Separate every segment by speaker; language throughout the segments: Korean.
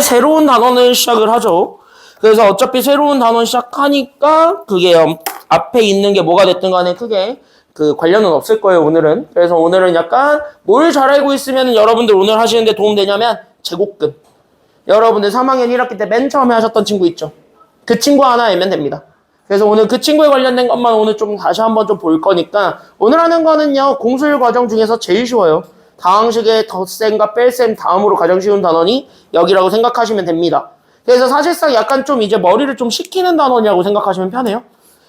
Speaker 1: 새로운 단원을 시작을 하죠. 그래서 어차피 새로운 단원 시작하니까 그게 앞에 있는 게 뭐가 됐든 간에 크게 그 관련은 없을 거예요, 오늘은. 그래서 오늘은 약간 뭘 잘 알고 있으면 여러분들 오늘 하시는데 도움되냐면 제곱근. 여러분들 3학년 1학기 때 맨 처음에 하셨던 친구 있죠? 그 친구 하나 알면 됩니다. 그래서 오늘 그 친구에 관련된 것만 오늘 좀 다시 한번 좀 볼 거니까 오늘 하는 거는요, 공술 과정 중에서 제일 쉬워요. 다항식의 덧셈과 뺄셈 다음으로 가장 쉬운 단원이 여기라고 생각하시면 됩니다. 그래서 사실상 약간 좀 이제 머리를 좀 식히는 단원이라고 생각하시면 편해요.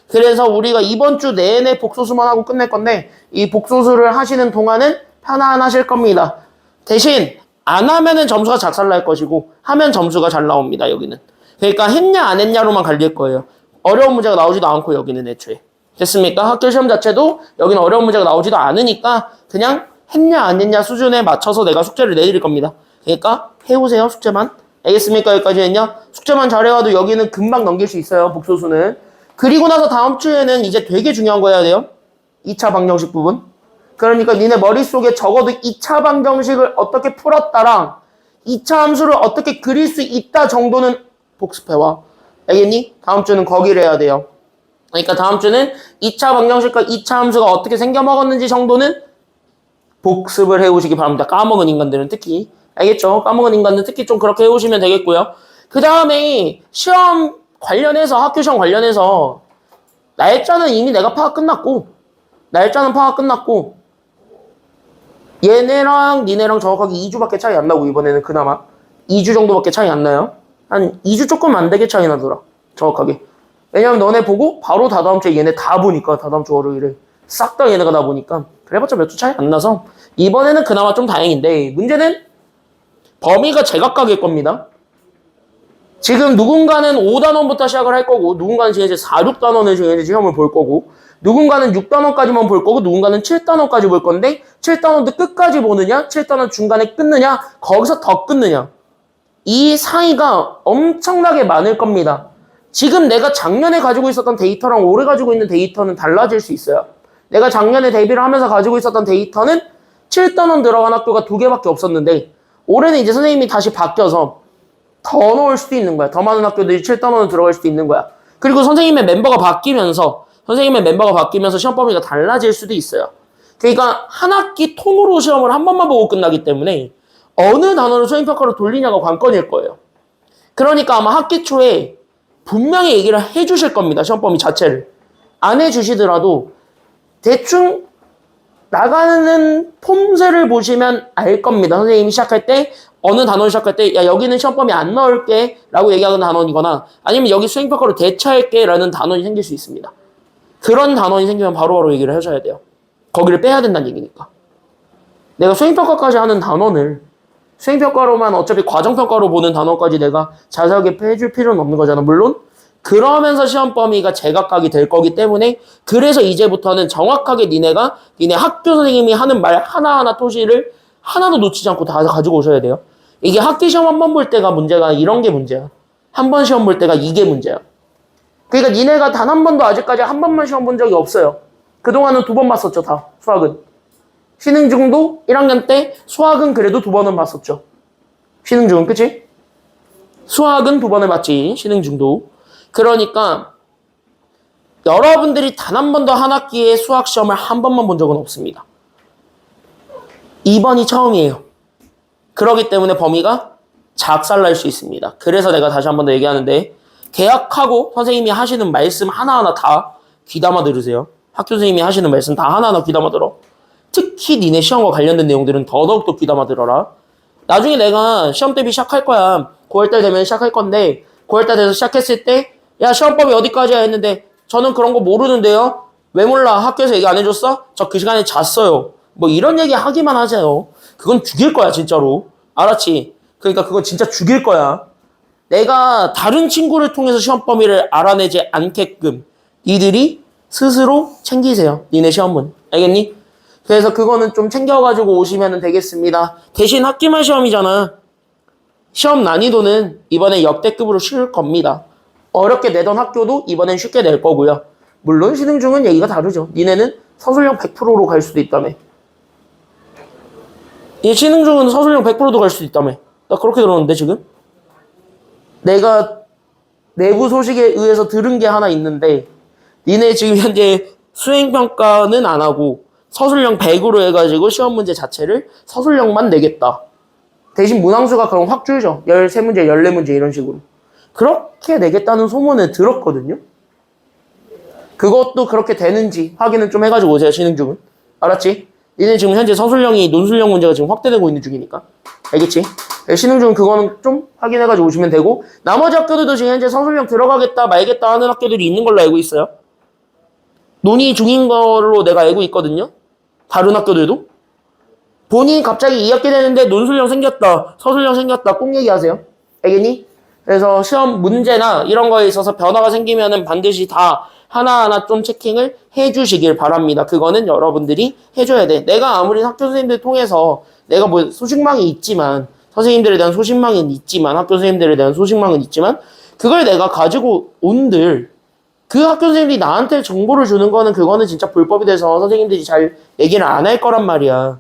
Speaker 1: 그래서 우리가 이번 주 내내 복소수만 하고 끝낼 건데 이 복소수를 하시는 동안은 편안하실 겁니다. 대신 안 하면은 점수가 작살날 것이고 하면 점수가 잘 나옵니다. 여기는. 그러니까 했냐 안 했냐로만 갈릴 거예요. 어려운 문제가 나오지도 않고 여기는 애초에. 됐습니까? 학교 시험 자체도 여기는 어려운 문제가 나오지도 않으니까 그냥 했냐 안 했냐 수준에 맞춰서 내가 숙제를 내드릴 겁니다. 그러니까 해오세요, 숙제만. 알겠습니까? 여기까지 했냐? 숙제만 잘해와도 여기는 금방 넘길 수 있어요, 복소수는. 그리고 나서 다음 주에는 이제 되게 중요한 거 해야 돼요. 2차 방정식 부분. 그러니까 니네 머릿속에 적어도 2차 방정식을 어떻게 풀었다랑 2차 함수를 어떻게 그릴 수 있다 정도는 복습해와. 알겠니? 다음 주는 거기를 해야 돼요. 그러니까 다음 주는 2차 방정식과 2차 함수가 어떻게 생겨먹었는지 정도는 복습을 해오시기 바랍니다. 까먹은 인간들은 특히. 알겠죠? 까먹은 인간들은 특히 좀 그렇게 해오시면 되겠고요. 그 다음에 시험 관련해서, 학교 시험 관련해서 날짜는 이미 내가 파악 끝났고 얘네랑 니네랑 정확하게 2주밖에 차이 안 나고 이번에는 그나마 2주 정도밖에 차이 안 나요. 한 2주 조금 안 되게 차이 나더라. 정확하게. 왜냐면 너네 보고 바로 다다음 주에 얘네 다 보니까 다다음 주 월요일에 싹 다 얘네가 다 보니까 그래봤자 몇 주 차이 안 나서 이번에는 그나마 좀 다행인데 문제는 범위가 제각각일 겁니다. 지금 누군가는 5단원부터 시작을 할 거고 누군가는 이제 4, 6단원을 이제 시험을 볼 거고 누군가는 6단원까지만 볼 거고 누군가는 7단원까지 볼 건데 7단원도 끝까지 보느냐 7단원 중간에 끊느냐 거기서 더 끊느냐 이 사이가 엄청나게 많을 겁니다. 지금 내가 작년에 가지고 있었던 데이터랑 올해 가지고 있는 데이터는 달라질 수 있어요. 내가 작년에 대비를 하면서 가지고 있었던 데이터는 7단원 들어간 학교가 2개밖에 없었는데 올해는 이제 선생님이 다시 바뀌어서 더 넣을 수도 있는 거야. 더 많은 학교들이 7단원으로 들어갈 수도 있는 거야. 그리고 선생님의 멤버가 바뀌면서 시험 범위가 달라질 수도 있어요. 그러니까 한 학기 통으로 시험을 한 번만 보고 끝나기 때문에 어느 단원을 수행평가로 돌리냐가 관건일 거예요. 그러니까 아마 학기 초에 분명히 얘기를 해주실 겁니다. 시험 범위 자체를. 안 해주시더라도 대충 나가는 폼새를 보시면 알 겁니다. 선생님이 시작할 때 어느 단원 시작할 때 야 여기는 시험 범위 안 넣을게 라고 얘기하는 단원이거나 아니면 여기 수행평가로 대처할게 라는 단원이 생길 수 있습니다. 그런 단원이 생기면 바로바로 얘기를 해줘야 돼요. 거기를 빼야 된다는 얘기니까. 내가 수행평가까지 하는 단원을 수행평가로만 어차피 과정평가로 보는 단원까지 내가 자세하게 해줄 필요는 없는 거잖아. 물론 그러면서 시험 범위가 제각각이 될 거기 때문에 그래서 이제부터는 정확하게 니네 학교 선생님이 하는 말 하나하나 토시를 하나도 놓치지 않고 다 가지고 오셔야 돼요. 이게 학기 시험 한 번 볼 때가 문제가 이런 게 문제야. 한 번 시험 볼 때가 이게 문제야. 그러니까 니네가 단 한 번도 아직까지 한 번만 시험 본 적이 없어요. 그동안은 2번 봤었죠, 다. 수학은. 신흥중도 1학년 때 수학은 그래도 2번은 봤었죠. 신흥중은, 그치? 수학은 2번을 봤지, 신흥중도. 그러니까 여러분들이 단 한 번도 한 학기에 수학 시험을 한 번만 본 적은 없습니다. 이번이 처음이에요. 그렇기 때문에 범위가 작살날 수 있습니다. 그래서 내가 다시 한 번 더 얘기하는데 계약하고 선생님이 하시는 말씀 하나하나 다 귀담아 들으세요. 학교 선생님이 하시는 말씀 다 하나하나 귀담아 들어. 특히 니네 시험과 관련된 내용들은 더더욱더 귀담아 들어라. 나중에 내가 시험 대비 시작할 거야. 9월달 되면 시작할 건데 9월달 돼서 시작했을 때 야 시험법이 어디까지야 했는데 저는 그런 거 모르는데요. 왜 몰라? 학교에서 얘기 안 해줬어? 저 그 시간에 잤어요. 뭐 이런 얘기 하기만 하세요. 그건 죽일 거야 진짜로. 알았지? 그러니까 그건 진짜 죽일 거야. 내가 다른 친구를 통해서 시험 범위를 알아내지 않게끔 니들이 스스로 챙기세요. 니네 시험은. 알겠니? 그래서 그거는 좀 챙겨가지고 오시면 되겠습니다. 대신 학기말 시험이잖아. 시험 난이도는 이번에 역대급으로 쉬울 겁니다. 어렵게 내던 학교도 이번엔 쉽게 낼 거고요. 물론 신흥중은 얘기가 다르죠. 니네는 서술형 100%로 갈 수도 있다며. 이 신흥중은 서술형 100%도 갈 수도 있다며. 나 그렇게 들었는데 지금? 내가 내부 소식에 의해서 들은 게 하나 있는데 니네 지금 현재 수행평가는 안 하고 서술형 100으로 해가지고 시험 문제 자체를 서술형만 내겠다. 대신 문항수가 그럼 확 줄죠. 13문제, 14문제 이런 식으로. 그렇게 내겠다는 소문을 들었거든요. 그것도 그렇게 되는지 확인을 좀 해가지고 오세요. 신흥중은. 알았지? 니네 지금 현재 서술형이 논술형 문제가 지금 확대되고 있는 중이니까. 알겠지? 신흥중은 그거는 좀 확인해가지고 오시면 되고 나머지 학교들도 지금 현재 서술형 들어가겠다 말겠다 하는 학교들이 있는 걸로 알고 있어요. 논의 중인 걸로 내가 알고 있거든요. 다른 학교들도. 본인이 갑자기 2학기 되는데 논술형 생겼다, 서술형 생겼다 꼭 얘기하세요. 알겠니? 그래서 시험 문제나 이런 거에 있어서 변화가 생기면은 반드시 다 하나하나 좀 체킹을 해주시길 바랍니다. 그거는 여러분들이 해줘야 돼. 내가 아무리 학교 선생님들 통해서 내가 뭐 소식망이 있지만 선생님들에 대한 소식망은 있지만 학교 선생님들에 대한 소식망은 있지만 그걸 내가 가지고 온들 그 학교 선생님들이 나한테 정보를 주는 거는 그거는 진짜 불법이 돼서 선생님들이 잘 얘기를 안 할 거란 말이야.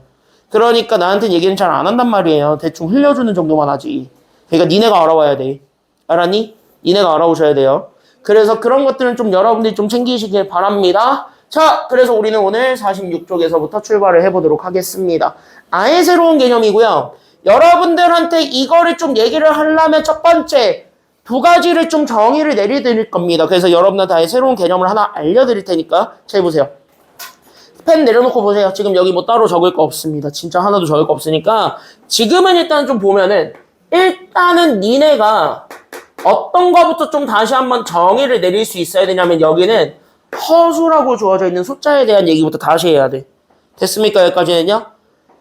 Speaker 1: 그러니까 나한테는 얘기는 잘 안 한단 말이에요. 대충 흘려주는 정도만 하지. 그러니까 니네가 알아와야 돼. 알았니? 니네가 알아오셔야 돼요. 그래서 그런 것들은 좀 여러분들이 좀 챙기시길 바랍니다. 자, 그래서 우리는 오늘 46쪽에서부터 출발을 해보도록 하겠습니다. 아예 새로운 개념이고요. 여러분들한테 이거를 좀 얘기를 하려면 첫 번째 두 가지를 좀 정의를 내려드릴 겁니다. 그래서 여러분한테 아예 새로운 개념을 하나 알려드릴 테니까 잘 보세요. 펜 내려놓고 보세요. 지금 여기 뭐 따로 적을 거 없습니다. 진짜 하나도 적을 거 없으니까 지금은 일단 좀 보면은 일단은 니네가 어떤 거부터 좀 다시 한번 정의를 내릴 수 있어야 되냐면 여기는 허수라고 주어져 있는 숫자에 대한 얘기부터 다시 해야 돼. 됐습니까? 여기까지는요?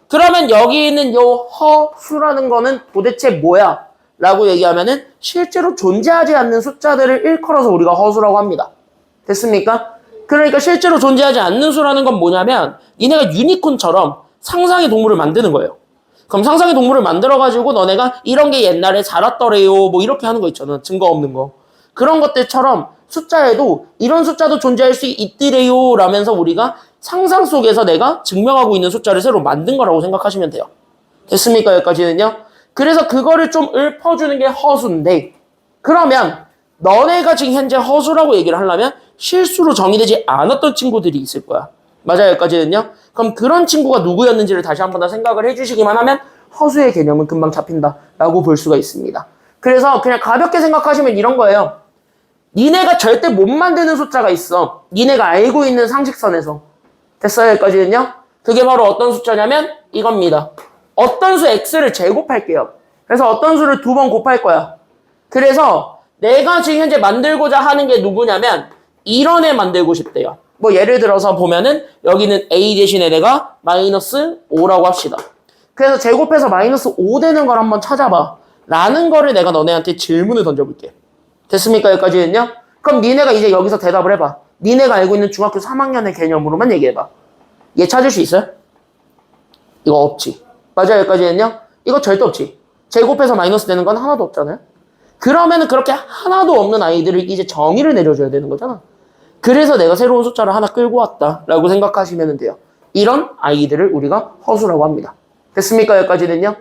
Speaker 1: 그러면 여기 있는 요 허수라는 거는 도대체 뭐야? 라고 얘기하면은 실제로 존재하지 않는 숫자들을 일컬어서 우리가 허수라고 합니다. 됐습니까? 그러니까 실제로 존재하지 않는 수라는 건 뭐냐면 니네가 유니콘처럼 상상의 동물을 만드는 거예요. 그럼 상상의 동물을 만들어가지고 너네가 이런 게 옛날에 자랐더래요 뭐 이렇게 하는 거 있잖아. 증거 없는 거. 그런 것들처럼 숫자에도 이런 숫자도 존재할 수 있더래요 라면서 우리가 상상 속에서 내가 증명하고 있는 숫자를 새로 만든 거라고 생각하시면 돼요. 됐습니까? 여기까지는요. 그래서 그거를 좀 읊어주는 게 허수인데 그러면 너네가 지금 현재 허수라고 얘기를 하려면 실수로 정의되지 않았던 친구들이 있을 거야. 맞아요? 여기까지는요. 그럼 그런 친구가 누구였는지를 다시 한 번 더 생각을 해주시기만 하면 허수의 개념은 금방 잡힌다라고 볼 수가 있습니다. 그래서 그냥 가볍게 생각하시면 이런 거예요. 니네가 절대 못 만드는 숫자가 있어. 니네가 알고 있는 상식선에서. 됐어요? 여기까지는요. 그게 바로 어떤 숫자냐면 이겁니다. 어떤 수 x를 제곱할게요. 그래서 어떤 수를 2번 곱할 거야. 그래서 내가 지금 현재 만들고자 하는 게 누구냐면 이런 애 만들고 싶대요. 뭐 예를 들어서 보면은 여기는 a 대신에 내가 마이너스 5라고 합시다. 그래서 제곱해서 마이너스 5 되는 걸 한번 찾아봐. 라는 거를 내가 너네한테 질문을 던져볼게. 됐습니까? 여기까지는요? 그럼 니네가 이제 여기서 대답을 해봐. 니네가 알고 있는 중학교 3학년의 개념으로만 얘기해봐. 얘 찾을 수 있어요? 이거 없지. 맞아요? 여기까지는요? 이거 절대 없지. 제곱해서 마이너스 되는 건 하나도 없잖아요? 그러면은 그렇게 하나도 없는 아이들을 이제 정의를 내려줘야 되는 거잖아. 그래서 내가 새로운 숫자를 하나 끌고 왔다라고 생각하시면 돼요. 이런 아이들을 우리가 허수라고 합니다. 됐습니까? 여기까지는요?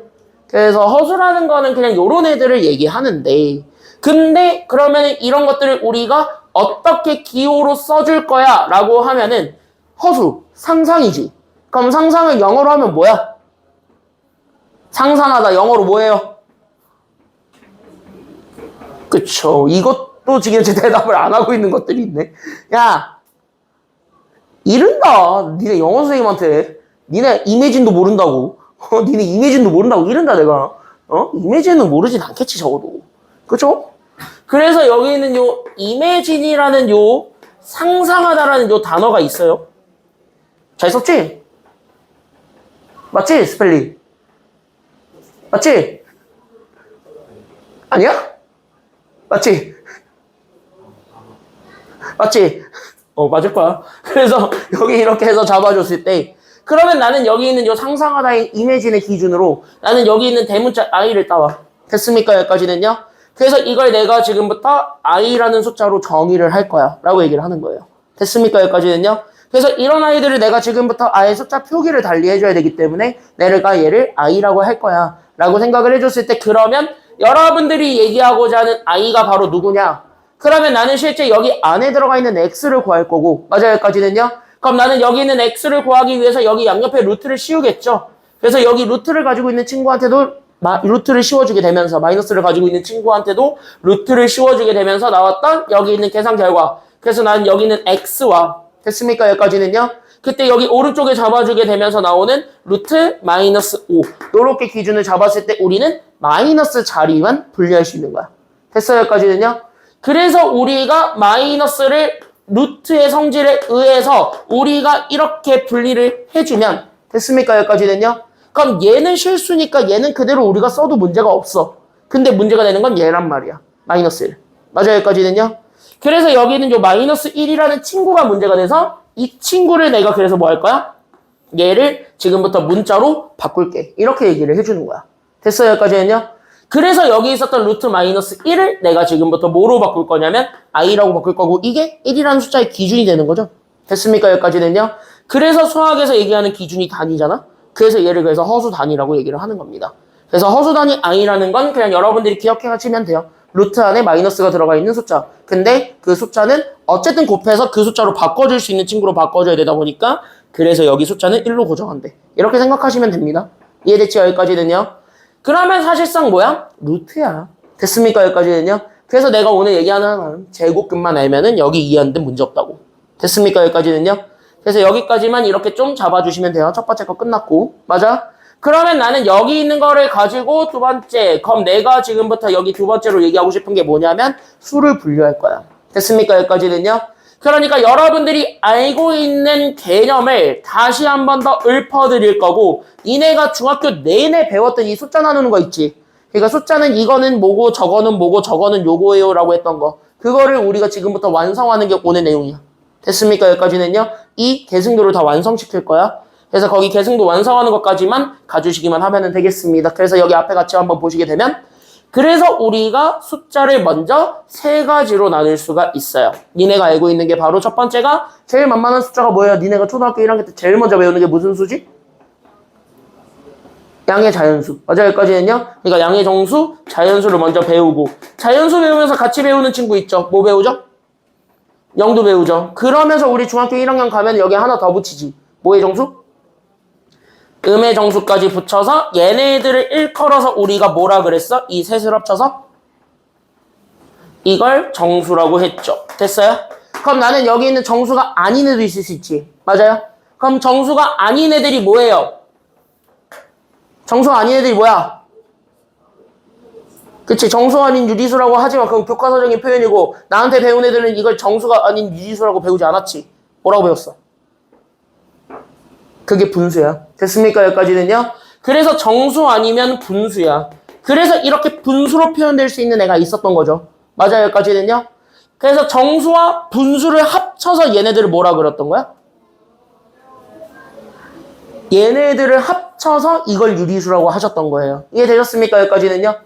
Speaker 1: 그래서 허수라는 거는 그냥 요런 애들을 얘기하는데 근데 그러면 이런 것들을 우리가 어떻게 기호로 써줄 거야? 라고 하면은 허수, 상상이지. 그럼 상상을 영어로 하면 뭐야? 상상하다 영어로 뭐예요? 그쵸. 이것도 지금 제 대답을 안 하고 있는 것들이 있네. 야, 이른다. 니네 영어 선생님한테. 니네 이매진도 모른다고. 니네 이매진도 모른다고 이른다, 내가. 이매진은 모르진 않겠지, 적어도. 그쵸? 그래서 여기 있는 요 이매진이라는 요 상상하다라는 요 단어가 있어요. 잘 썼지? 맞지? 스펠링. 맞지? 아니야? 맞지? 맞지? 맞을 거야. 그래서 여기 이렇게 해서 잡아줬을 때 그러면 나는 여기 있는 요 상상하다의 이미진의 기준으로 나는 여기 있는 대문자 i를 따와. 됐습니까? 여기까지는요? 그래서 이걸 내가 지금부터 i라는 숫자로 정의를 할 거야 라고 얘기를 하는 거예요. 됐습니까? 여기까지는요? 그래서 이런 아이들을 내가 지금부터 i의 숫자 표기를 달리 해줘야 되기 때문에 내가 얘를 i라고 할 거야 라고 생각을 해줬을 때 그러면 여러분들이 얘기하고자 하는 i가 바로 누구냐? 그러면 나는 실제 여기 안에 들어가 있는 x를 구할 거고, 맞아요, 여기까지는요? 그럼 나는 여기 있는 x를 구하기 위해서 여기 양옆에 루트를 씌우겠죠? 그래서 여기 루트를 가지고 있는 친구한테도 루트를 씌워주게 되면서, 마이너스를 가지고 있는 친구한테도 루트를 씌워주게 되면서 나왔던 여기 있는 계산 결과. 그래서 나는 여기 있는 x와, 됐습니까? 여기까지는요? 그때 여기 오른쪽에 잡아주게 되면서 나오는 루트 마이너스 5. 이렇게 기준을 잡았을 때 우리는 마이너스 자리만 분리할 수 있는 거야. 됐어요? 여기까지는요? 그래서 우리가 마이너스를 루트의 성질에 의해서 우리가 이렇게 분리를 해주면, 됐습니까? 여기까지는요? 그럼 얘는 실수니까 얘는 그대로 우리가 써도 문제가 없어. 근데 문제가 되는 건 얘란 말이야. 마이너스 1. 맞아요? 여기까지는요? 그래서 여기는 요 마이너스 1이라는 친구가 문제가 돼서 이 친구를 내가 그래서 뭐 할 거야? 얘를 지금부터 문자로 바꿀게. 이렇게 얘기를 해주는 거야. 됐어요? 여기까지는요? 그래서 여기 있었던 루트 마이너스 1을 내가 지금부터 뭐로 바꿀 거냐면 i라고 바꿀 거고, 이게 1이라는 숫자의 기준이 되는 거죠. 됐습니까? 여기까지는요? 그래서 수학에서 얘기하는 기준이 단위잖아? 그래서 얘를 그래서 허수 단위라고 얘기를 하는 겁니다. 그래서 허수 단위 i라는 건 그냥 여러분들이 기억해 가시면 돼요. 루트 안에 마이너스가 들어가 있는 숫자. 근데 그 숫자는 어쨌든 곱해서 그 숫자로 바꿔줄 수 있는 친구로 바꿔줘야 되다 보니까 그래서 여기 숫자는 1로 고정한대. 이렇게 생각하시면 됩니다. 이해됐지? 여기까지는요? 그러면 사실상 뭐야? 루트야. 됐습니까? 여기까지는요? 그래서 내가 오늘 얘기하는 제곱근만 알면은 여기 이해하는데 문제 없다고. 됐습니까? 여기까지는요? 그래서 여기까지만 이렇게 좀 잡아주시면 돼요. 첫 번째 거 끝났고. 맞아? 그러면 나는 여기 있는 거를 가지고 두 번째, 그럼 내가 지금부터 여기 두 번째로 얘기하고 싶은 게 뭐냐면 수를 분류할 거야. 됐습니까? 여기까지는요? 그러니까 여러분들이 알고 있는 개념을 다시 한 번 더 읊어드릴 거고, 니네가 중학교 내내 배웠던 이 숫자 나누는 거 있지? 그러니까 숫자는 이거는 뭐고 저거는 뭐고 저거는 요거예요 라고 했던 거, 그거를 우리가 지금부터 완성하는 게 오늘 내용이야. 됐습니까? 여기까지는요? 이 계승도를 다 완성시킬 거야. 그래서 거기 계승도 완성하는 것까지만 가주시기만 하면 되겠습니다. 그래서 여기 앞에 같이 한번 보시게 되면, 그래서 우리가 숫자를 먼저 세 가지로 나눌 수가 있어요. 니네가 알고 있는 게 바로 첫 번째가 제일 만만한 숫자가 뭐예요? 니네가 초등학교 1학년 때 제일 먼저 배우는 게 무슨 수지? 양의 자연수. 맞아요? 여기까지는요? 그러니까 양의 정수, 자연수를 먼저 배우고, 자연수 배우면서 같이 배우는 친구 있죠? 뭐 배우죠? 영도 배우죠. 그러면서 우리 중학교 1학년 가면 여기 하나 더 붙이지. 뭐의 정수? 음의 정수까지 붙여서 얘네들을 일컬어서 우리가 뭐라 그랬어? 이 셋을 합쳐서 이걸 정수라고 했죠. 됐어요? 그럼 나는 여기 있는 정수가 아닌 애도 있을 수 있지. 맞아요? 그럼 정수가 아닌 애들이 뭐예요? 정수가 아닌 애들이 뭐야? 그치, 정수 아닌 유리수라고 하지만 그건 교과서적인 표현이고, 나한테 배운 애들은 이걸 정수가 아닌 유리수라고 배우지 않았지. 뭐라고 배웠어? 그게 분수야. 됐습니까? 여기까지는요? 그래서 정수 아니면 분수야. 그래서 이렇게 분수로 표현될 수 있는 애가 있었던 거죠. 맞아요? 여기까지는요? 그래서 정수와 분수를 합쳐서 얘네들을 뭐라 그랬던 거야? 얘네들을 합쳐서 이걸 유리수라고 하셨던 거예요. 이해되셨습니까? 여기까지는요?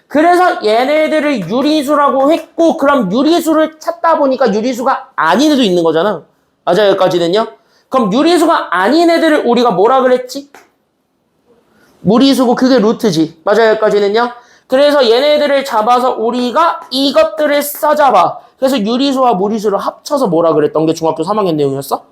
Speaker 1: 그래서 얘네들을 유리수라고 했고, 그럼 유리수를 찾다 보니까 유리수가 아닌 애도 있는 거잖아. 맞아요? 여기까지는요? 그럼 유리수가 아닌 애들을 우리가 뭐라 그랬지? 무리수고 그게 루트지. 맞아요? 여기까지는요? 그래서 얘네들을 잡아서 우리가 이것들을 싸잡아. 그래서 유리수와 무리수를 합쳐서 뭐라 그랬던 게 중학교 3학년 내용이었어?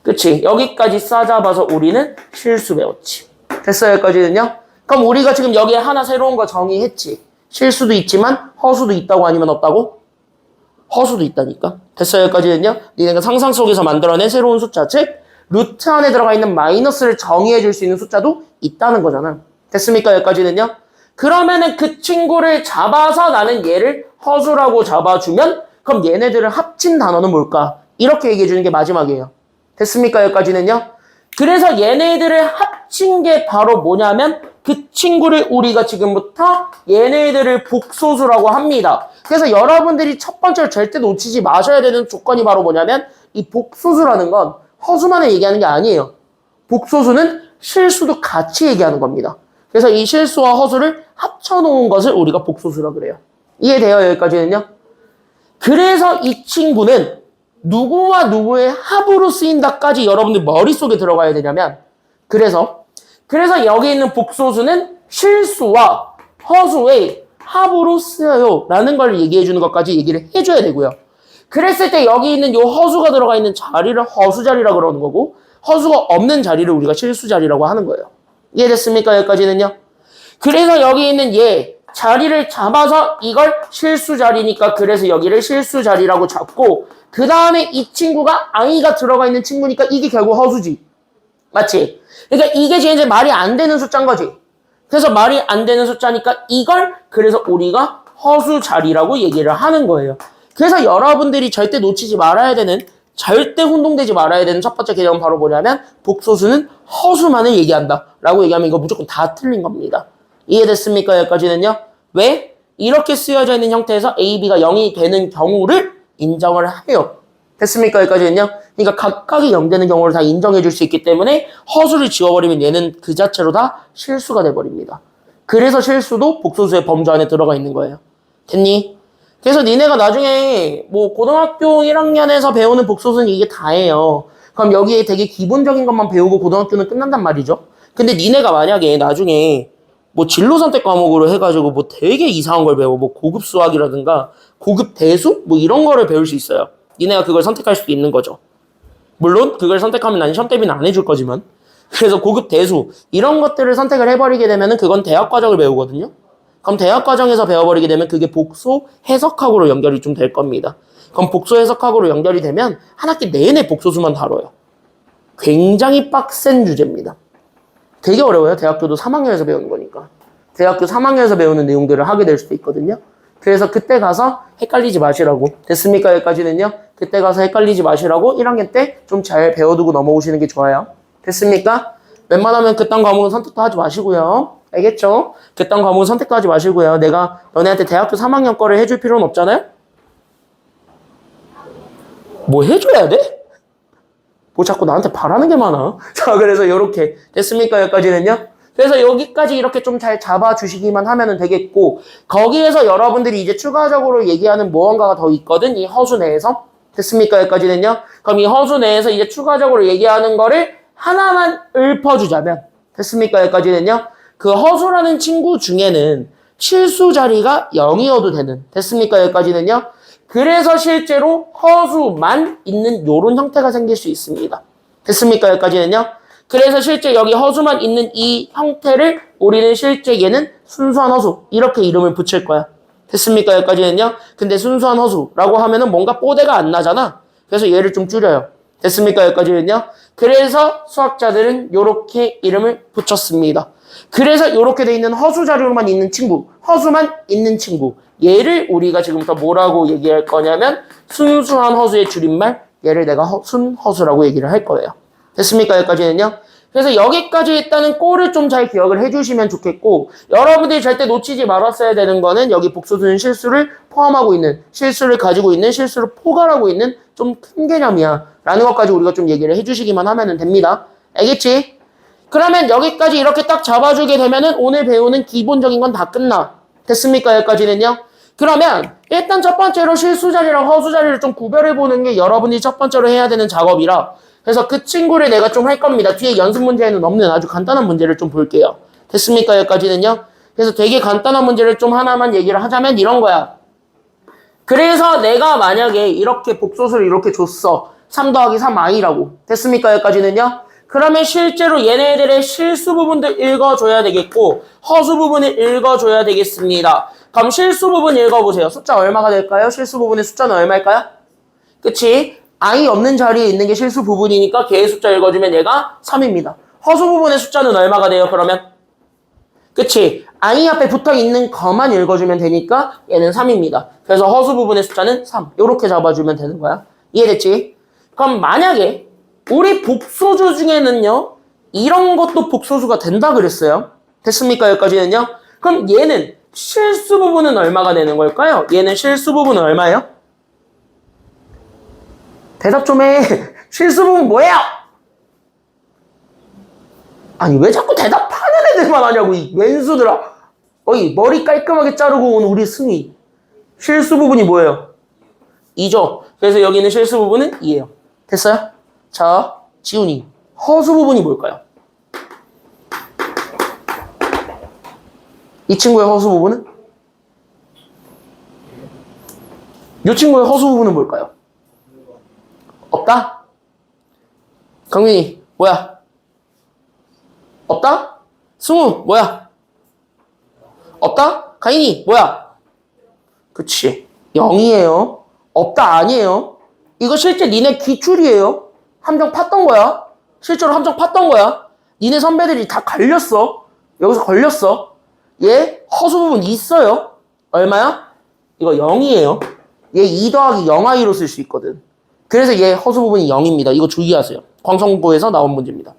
Speaker 1: 그치? 여기까지 싸잡아서 우리는 실수 배웠지. 됐어요? 여기까지는요? 그럼 우리가 지금 여기에 하나 새로운 거 정의했지. 실수도 있지만 허수도 있다고 아니면 없다고? 허수도 있다니까. 됐어요? 여기까지는요? 니네가 상상 속에서 만들어낸 새로운 숫자, 즉 루트 안에 들어가 있는 마이너스를 정의해 줄 수 있는 숫자도 있다는 거잖아. 됐습니까? 여기까지는요? 그러면은 그 친구를 잡아서 나는 얘를 허수라고 잡아주면, 그럼 얘네들을 합친 단어는 뭘까? 이렇게 얘기해 주는 게 마지막이에요. 됐습니까? 여기까지는요? 그래서 얘네들을 합친 게 바로 뭐냐면 그 친구를 우리가 지금부터 얘네들을 복소수라고 합니다. 그래서 여러분들이 첫 번째로 절대 놓치지 마셔야 되는 조건이 바로 뭐냐면, 이 복소수라는 건 허수만을 얘기하는 게 아니에요. 복소수는 실수도 같이 얘기하는 겁니다. 그래서 이 실수와 허수를 합쳐놓은 것을 우리가 복소수라고 그래요. 이해돼요? 여기까지는요? 그래서 이 친구는 누구와 누구의 합으로 쓰인다까지 여러분들 머릿속에 들어가야 되냐면, 그래서 여기 있는 복소수는 실수와 허수의 합으로 쓰여요 라는 걸 얘기해 주는 것까지 얘기를 해줘야 되고요. 그랬을 때 여기 있는 요 허수가 들어가 있는 자리를 허수자리라고 그러는 거고 허수가 없는 자리를 우리가 실수자리라고 하는 거예요. 이해됐습니까? 여기까지는요. 그래서 여기 있는 얘 자리를 잡아서 이걸 실수자리니까 그래서 여기를 실수자리라고 잡고 그 다음에 이 친구가 i가 들어가 있는 친구니까 이게 결국 허수지. 맞지? 그러니까 이게 이제 말이 안 되는 숫자인 거지. 그래서 말이 안 되는 숫자니까 이걸 그래서 우리가 허수자리라고 얘기를 하는 거예요. 그래서 여러분들이 절대 놓치지 말아야 되는 절대 혼동되지 말아야 되는 첫 번째 개념은 바로 뭐냐면 복소수는 허수만을 얘기한다 라고 얘기하면 이거 무조건 다 틀린 겁니다. 이해됐습니까? 여기까지는요. 왜? 이렇게 쓰여져 있는 형태에서 A, B가 0이 되는 경우를 인정을 해요. 됐습니까? 여기까지는요. 그러니까 각각이 0 되는 경우를 다 인정해 줄 수 있기 때문에 허수를 지워버리면 얘는 그 자체로 다 실수가 돼버립니다. 그래서 실수도 복소수의 범주 안에 들어가 있는 거예요. 됐니? 그래서 니네가 나중에 뭐 고등학교 1학년에서 배우는 복소수는 이게 다예요. 그럼 여기에 되게 기본적인 것만 배우고 고등학교는 끝난단 말이죠. 근데 니네가 만약에 나중에 뭐 진로 선택 과목으로 해가지고 뭐 되게 이상한 걸 배워. 뭐 고급 수학이라든가 고급 대수? 뭐 이런 거를 배울 수 있어요. 니네가 그걸 선택할 수도 있는 거죠. 물론 그걸 선택하면 난 시험 대비는 안 해줄 거지만 그래서 고급 대수 이런 것들을 선택을 해버리게 되면은 그건 대학 과정을 배우거든요. 그럼 대학 과정에서 배워버리게 되면 그게 복소 해석학으로 연결이 좀 될 겁니다. 그럼 복소 해석학으로 연결이 되면 한 학기 내내 복소수만 다뤄요. 굉장히 빡센 주제입니다. 되게 어려워요. 대학교도 3학년에서 배우는 거니까. 대학교 3학년에서 배우는 내용들을 하게 될 수도 있거든요. 그래서 그때 가서 헷갈리지 마시라고. 됐습니까? 여기까지는요. 그때 가서 헷갈리지 마시라고 1학년 때 좀 잘 배워두고 넘어오시는 게 좋아요. 됐습니까? 웬만하면 그딴 과목은 선택도 하지 마시고요. 알겠죠? 그딴 과목은 선택도 하지 마시고요. 내가 너네한테 대학교 3학년 거를 해줄 필요는 없잖아요? 뭐 해줘야 돼? 뭐 자꾸 나한테 바라는 게 많아. 자, 그래서 이렇게 됐습니까? 여기까지는요. 그래서 여기까지 이렇게 좀 잘 잡아주시기만 하면 되겠고 거기에서 여러분들이 이제 추가적으로 얘기하는 무언가가 더 있거든. 이 허수 내에서. 됐습니까? 여기까지는요. 그럼 이 허수 내에서 이제 추가적으로 얘기하는 거를 하나만 읊어주자면 됐습니까? 여기까지는요. 그 허수라는 친구 중에는 실수 자리가 0이어도 되는 됐습니까? 여기까지는요. 그래서 실제로 허수만 있는 요런 형태가 생길 수 있습니다. 됐습니까? 여기까지는요. 그래서 실제 여기 허수만 있는 이 형태를 우리는 실제 얘는 순수한 허수 이렇게 이름을 붙일 거야. 됐습니까? 여기까지는요. 근데 순수한 허수라고 하면은 뭔가 뽀대가 안 나잖아. 그래서 얘를 좀 줄여요. 됐습니까? 여기까지는요. 그래서 수학자들은 요렇게 이름을 붙였습니다. 그래서 요렇게 돼 있는 허수 자료만 있는 친구, 허수만 있는 친구 얘를 우리가 지금부터 뭐라고 얘기할 거냐면 순수한 허수의 줄임말 얘를 내가 순허수라고 얘기를 할 거예요. 됐습니까? 여기까지는요. 그래서 여기까지 있다는 꼴을 좀 잘 기억을 해주시면 좋겠고 여러분들이 절대 놓치지 말았어야 되는 거는 여기 복소수는 실수를 포함하고 있는 실수를 가지고 있는 실수를 포괄하고 있는 좀 큰 개념이야 라는 것까지 우리가 좀 얘기를 해주시기만 하면 됩니다. 알겠지? 그러면 여기까지 이렇게 딱 잡아주게 되면은 오늘 배우는 기본적인 건 다 끝나. 됐습니까? 여기까지는요. 그러면 일단 첫 번째로 실수 자리랑 허수 자리를 좀 구별해보는 게 여러분이 첫 번째로 해야 되는 작업이라 그래서 그 친구를 내가 좀 할 겁니다. 뒤에 연습 문제에는 없는 아주 간단한 문제를 좀 볼게요. 됐습니까? 여기까지는요. 그래서 되게 간단한 문제를 좀 하나만 얘기를 하자면 이런 거야. 그래서 내가 만약에 이렇게 복소수를 이렇게 줬어. 3 더하기 3i라고. 됐습니까? 여기까지는요. 그러면 실제로 얘네들의 실수 부분들 읽어줘야 되겠고 허수 부분을 읽어줘야 되겠습니다. 그럼 실수 부분 읽어보세요. 숫자 얼마가 될까요? 실수 부분의 숫자는 얼마일까요? 그치? i 없는 자리에 있는 게 실수 부분이니까 걔의 숫자 읽어주면 얘가 3입니다. 허수 부분의 숫자는 얼마가 돼요? 그러면? 그치? i 앞에 붙어있는 거만 읽어주면 되니까 얘는 3입니다. 그래서 허수 부분의 숫자는 3. 이렇게 잡아주면 되는 거야. 이해됐지? 그럼 만약에 우리 복소수 중에는요. 이런 것도 복소수가 된다 그랬어요. 됐습니까? 여기까지는요. 그럼 얘는 실수 부분은 얼마가 되는 걸까요? 얘는 실수 부분은 얼마예요? 대답 좀 해. 실수 부분 뭐예요? 아니 왜 자꾸 대답하는 애들만 하냐고 이 왼수들아. 어이 머리 깔끔하게 자르고 온 우리 승희. 실수 부분이 뭐예요? 2죠. 그래서 여기는 실수 부분은 2예요. 됐어요? 자, 지훈이. 허수 부분이 뭘까요? 이 친구의 허수 부분은? 이 친구의 허수 부분은 뭘까요? 없다? 강민이 뭐야? 없다? 승우 뭐야? 없다? 가인이 뭐야? 그치 0이에요. 없다 아니에요. 이거 실제 니네 기출이에요. 함정 팠던 거야. 실제로 함정 팠던 거야. 니네 선배들이 다 걸렸어. 여기서 걸렸어. 얘 허수 부분 있어요. 얼마야? 이거 0이에요. 얘 2 더하기 0i로 쓸 수 있거든. 그래서 얘 허수 부분이 0입니다. 이거 주의하세요. 광성고에서 나온 문제입니다.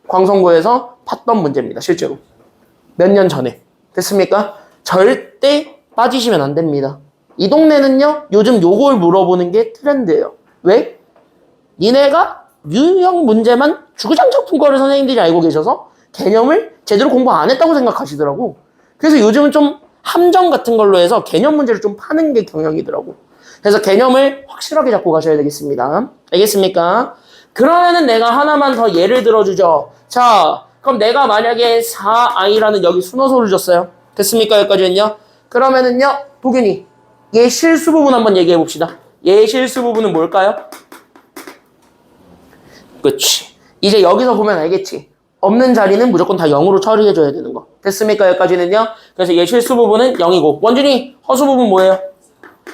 Speaker 1: 광성고에서 팠던 문제입니다. 실제로. 몇 년 전에. 됐습니까? 절대 빠지시면 안 됩니다. 이 동네는요. 요즘 요걸 물어보는 게 트렌드예요. 왜? 니네가 유형 문제만 주구장창 푼 거를 선생님들이 알고 계셔서 개념을 제대로 공부 안 했다고 생각하시더라고. 그래서 요즘은 좀 함정 같은 걸로 해서 개념 문제를 좀 파는 게 경향이더라고. 그래서 개념을 확실하게 잡고 가셔야 되겠습니다. 알겠습니까? 그러면은 내가 하나만 더 예를 들어주죠. 자, 그럼 내가 만약에 4i라는 여기 순호소를 줬어요. 됐습니까? 여기까지는요. 그러면은요, 도균이 얘 실수 부분 한번 얘기해 봅시다. 얘 실수 부분은 뭘까요? 그치. 이제 여기서 보면 알겠지. 없는 자리는 무조건 다 0으로 처리해줘야 되는 거. 됐습니까? 여기까지는요. 그래서 얘 실수 부분은 0이고 원준이 허수 부분 뭐예요?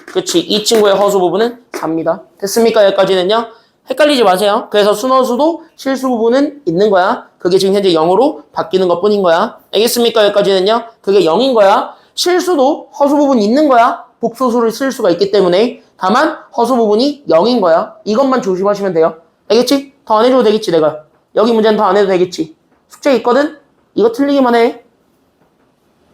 Speaker 1: 그치. 이 친구의 허수 부분은 4입니다. 됐습니까? 여기까지는요. 헷갈리지 마세요. 그래서 순허수도 실수 부분은 있는 거야. 그게 지금 현재 0으로 바뀌는 것 뿐인 거야. 알겠습니까? 여기까지는요. 그게 0인 거야. 실수도 허수 부분이 있는 거야. 복소수를 쓸 수가 있기 때문에. 다만 허수 부분이 0인 거야. 이것만 조심하시면 돼요. 알겠지? 더 안 해줘도 되겠지 내가. 여기 문제는 더 안 해도 되겠지. 숙제 있거든? 이거 틀리기만 해.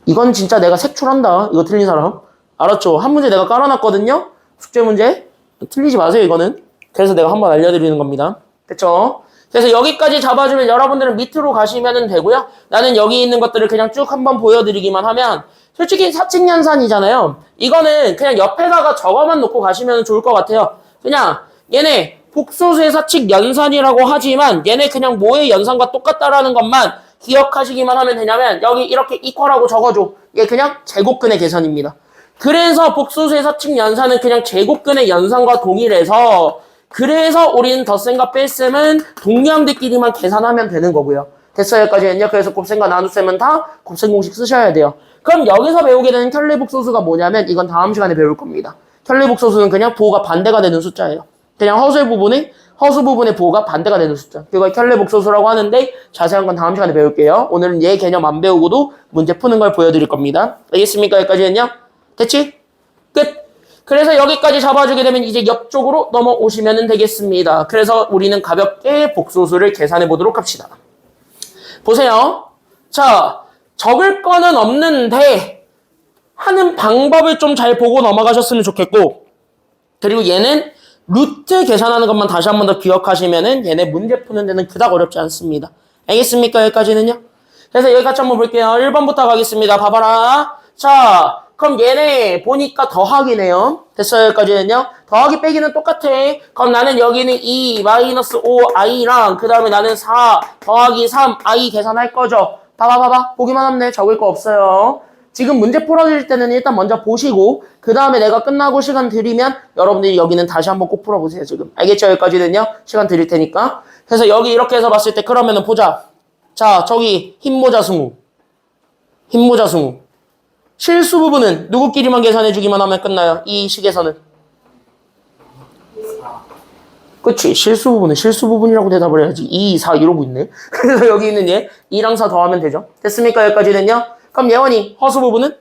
Speaker 1: 이건 진짜 내가 색출한다. 이거 틀린 사람. 알았죠? 한 문제 내가 깔아놨거든요? 숙제 문제. 틀리지 마세요 이거는. 그래서 내가 한번 알려드리는 겁니다. 됐죠? 그래서 여기까지 잡아주면 여러분들은 밑으로 가시면 되고요. 나는 여기 있는 것들을 그냥 쭉 한번 보여드리기만 하면 솔직히 사칙연산이잖아요. 이거는 그냥 옆에다가 저거만 놓고 가시면 좋을 것 같아요. 그냥 얘네 복소수의 사칙 연산이라고 하지만 얘네 그냥 뭐의 연산과 똑같다라는 것만 기억하시기만 하면 되냐면 여기 이렇게 이퀄하고 적어줘. 얘 그냥 제곱근의 계산입니다. 그래서 복소수의 사칙 연산은 그냥 제곱근의 연산과 동일해서 그래서 우리는 덧셈과 뺄셈은 동량들끼리만 계산하면 되는 거고요. 됐어요? 여기까지는요. 그래서 곱셈과 나눗셈은 다 곱셈 공식 쓰셔야 돼요. 그럼 여기서 배우게 되는 켤레복소수가 뭐냐면 이건 다음 시간에 배울 겁니다. 켤레복소수는 그냥 부호가 반대가 되는 숫자예요. 그냥 허수 부분의 부호가 반대가 되는 숫자. 그걸 켤레복소수라고 하는데 자세한 건 다음 시간에 배울게요. 오늘은 얘 개념 안 배우고도 문제 푸는 걸 보여드릴 겁니다. 알겠습니까? 여기까지는요. 됐지? 끝! 그래서 여기까지 잡아주게 되면 이제 옆쪽으로 넘어오시면 되겠습니다. 그래서 우리는 가볍게 복소수를 계산해 보도록 합시다. 보세요. 자, 적을 거는 없는데 하는 방법을 좀 잘 보고 넘어가셨으면 좋겠고 그리고 얘는 루트 계산하는 것만 다시 한 번 더 기억하시면은 얘네 문제 푸는 데는 그닥 어렵지 않습니다. 알겠습니까? 여기까지는요. 그래서 여기 같이 한번 볼게요. 1번부터 가겠습니다. 봐봐라. 자, 그럼 얘네 보니까 더하기네요. 됐어요? 여기까지는요. 더하기 빼기는 똑같아. 그럼 나는 여기는 2 마이너스 5i랑 그 다음에 나는 4 더하기 3i 계산할 거죠. 봐봐. 보기만 하면 돼. 적을 거 없어요. 지금 문제 풀어줄 때는 일단 먼저 보시고 그 다음에 내가 끝나고 시간 드리면 여러분들이 여기는 다시 한번 꼭 풀어보세요. 지금 알겠죠? 여기까지는요. 시간 드릴 테니까. 그래서 여기 이렇게 해서 봤을 때 그러면은 보자. 자, 저기 흰모자 승우. 실수 부분은 누구끼리만 계산해주기만 하면 끝나요. 이 식에서는. 그치? 실수 부분이라고 대답을 해야지. 2, 4 이러고 있네. 그래서 여기 있는 얘 2랑 4 더하면 되죠. 됐습니까? 여기까지는요. 그럼 예원이 허수 부분은?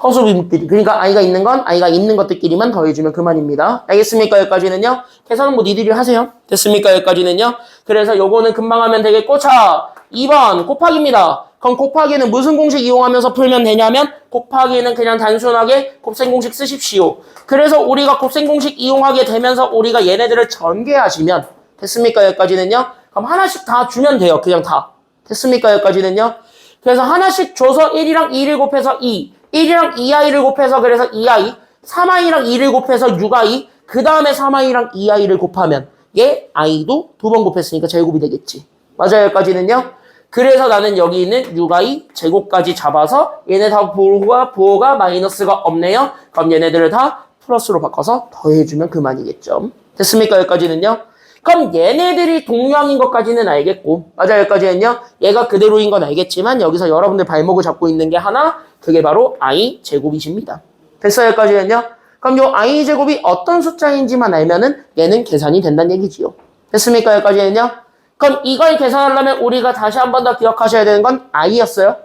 Speaker 1: 허수 부분끼리. 그러니까 i가 있는 건 i가 있는 것들끼리만 더해주면 그만입니다. 알겠습니까? 여기까지는요. 계산은 뭐 니들이 하세요. 됐습니까? 여기까지는요. 그래서 요거는 금방 하면 되겠고 자 2번 곱하기입니다. 그럼 곱하기는 무슨 공식 이용하면서 풀면 되냐면 곱하기는 그냥 단순하게 곱셈 공식 쓰십시오. 그래서 우리가 곱셈 공식 이용하게 되면서 우리가 얘네들을 전개하시면 됐습니까? 여기까지는요. 그럼 하나씩 다 주면 돼요. 그냥 다. 됐습니까? 여기까지는요. 그래서 하나씩 줘서 1이랑 2를 곱해서 2, 1이랑 2i를 곱해서 그래서 2i, 3i랑 2를 곱해서 6i, 그 다음에 3i랑 2i를 곱하면 얘 i도 두 번 곱했으니까 제곱이 되겠지. 맞아요, 여기까지는요. 그래서 나는 여기 있는 6i 제곱까지 잡아서 얘네 다 부호가 마이너스가 없네요. 그럼 얘네들을 다 플러스로 바꿔서 더해주면 그만이겠죠. 됐습니까? 여기까지는요. 그럼 얘네들이 동량인 것까지는 알겠고, 맞아, 여기까지는요. 얘가 그대로인 건 알겠지만 여기서 여러분들 발목을 잡고 있는 게 하나, 그게 바로 i 제곱이십니다. 됐어요? 여기까지는요. 그럼 요 i 제곱이 어떤 숫자인지만 알면은 얘는 계산이 된다는 얘기지요. 됐습니까? 여기까지는요. 그럼 이걸 계산하려면 우리가 다시 한 번 더 기억하셔야 되는 건 i였어요.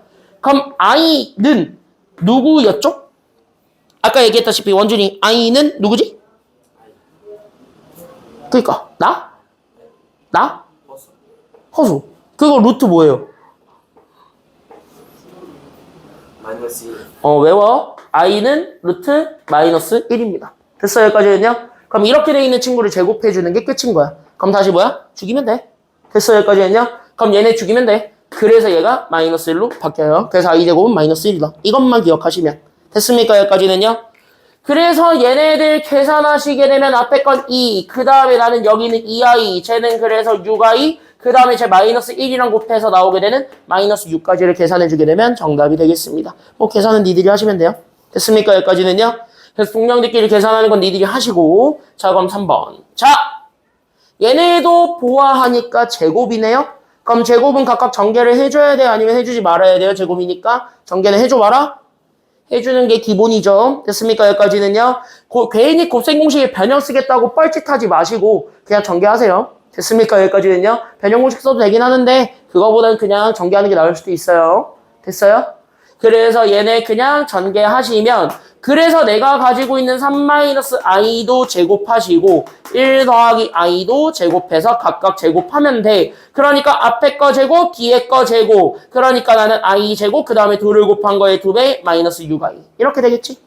Speaker 1: 그럼 i는 누구였죠? 아까 얘기했다시피 원준이 i는 누구지? 그러니까 나? 허수. 그거 루트 뭐예요?
Speaker 2: 마이너스 1.
Speaker 1: 외워. i는 루트 마이너스 1입니다. 됐어요? 여기까지는요? 그럼 이렇게 돼 있는 친구를 제곱해주는 게 끝인 거야. 그럼 다시 뭐야? 죽이면 돼. 됐어요? 여기까지는요? 그럼 얘네 죽이면 돼. 그래서 얘가 마이너스 1로 바뀌어요. 그래서 i제곱은 마이너스 1이다. 이것만 기억하시면. 됐습니까? 여기까지는요? 그래서 얘네들 계산하시게 되면 앞에 건 2, 그 다음에 나는 여기는 2i, 쟤는 그래서 6i, 그 다음에 제 마이너스 1이랑 곱해서 나오게 되는 마이너스 6까지를 계산해주게 되면 정답이 되겠습니다. 뭐 계산은 니들이 하시면 돼요. 됐습니까? 여기까지는요. 그래서 동량들끼리 계산하는 건 니들이 하시고, 자 그럼 3번. 자, 얘네도 보아하니까 제곱이네요. 그럼 제곱은 각각 전개를 해줘야 돼요? 아니면 해주지 말아야 돼요? 제곱이니까 전개는 해줘봐라. 해주는 게 기본이죠. 됐습니까? 여기까지는요. 괜히 곱셈 공식에 변형 쓰겠다고 뻘짓하지 마시고 그냥 전개하세요. 됐습니까? 여기까지는요. 변형 공식 써도 되긴 하는데 그거보다는 그냥 전개하는 게 나을 수도 있어요. 됐어요? 그래서 얘네 그냥 전개하시면 그래서 내가 가지고 있는 3-i도 제곱하시고 1 더하기 i도 제곱해서 각각 제곱하면 돼. 그러니까 앞에 거 제곱, 뒤에 거 제곱. 그러니까 나는 i 제곱, 그 다음에 2를 곱한 거에 2배, 마이너스 6i. 이렇게 되겠지?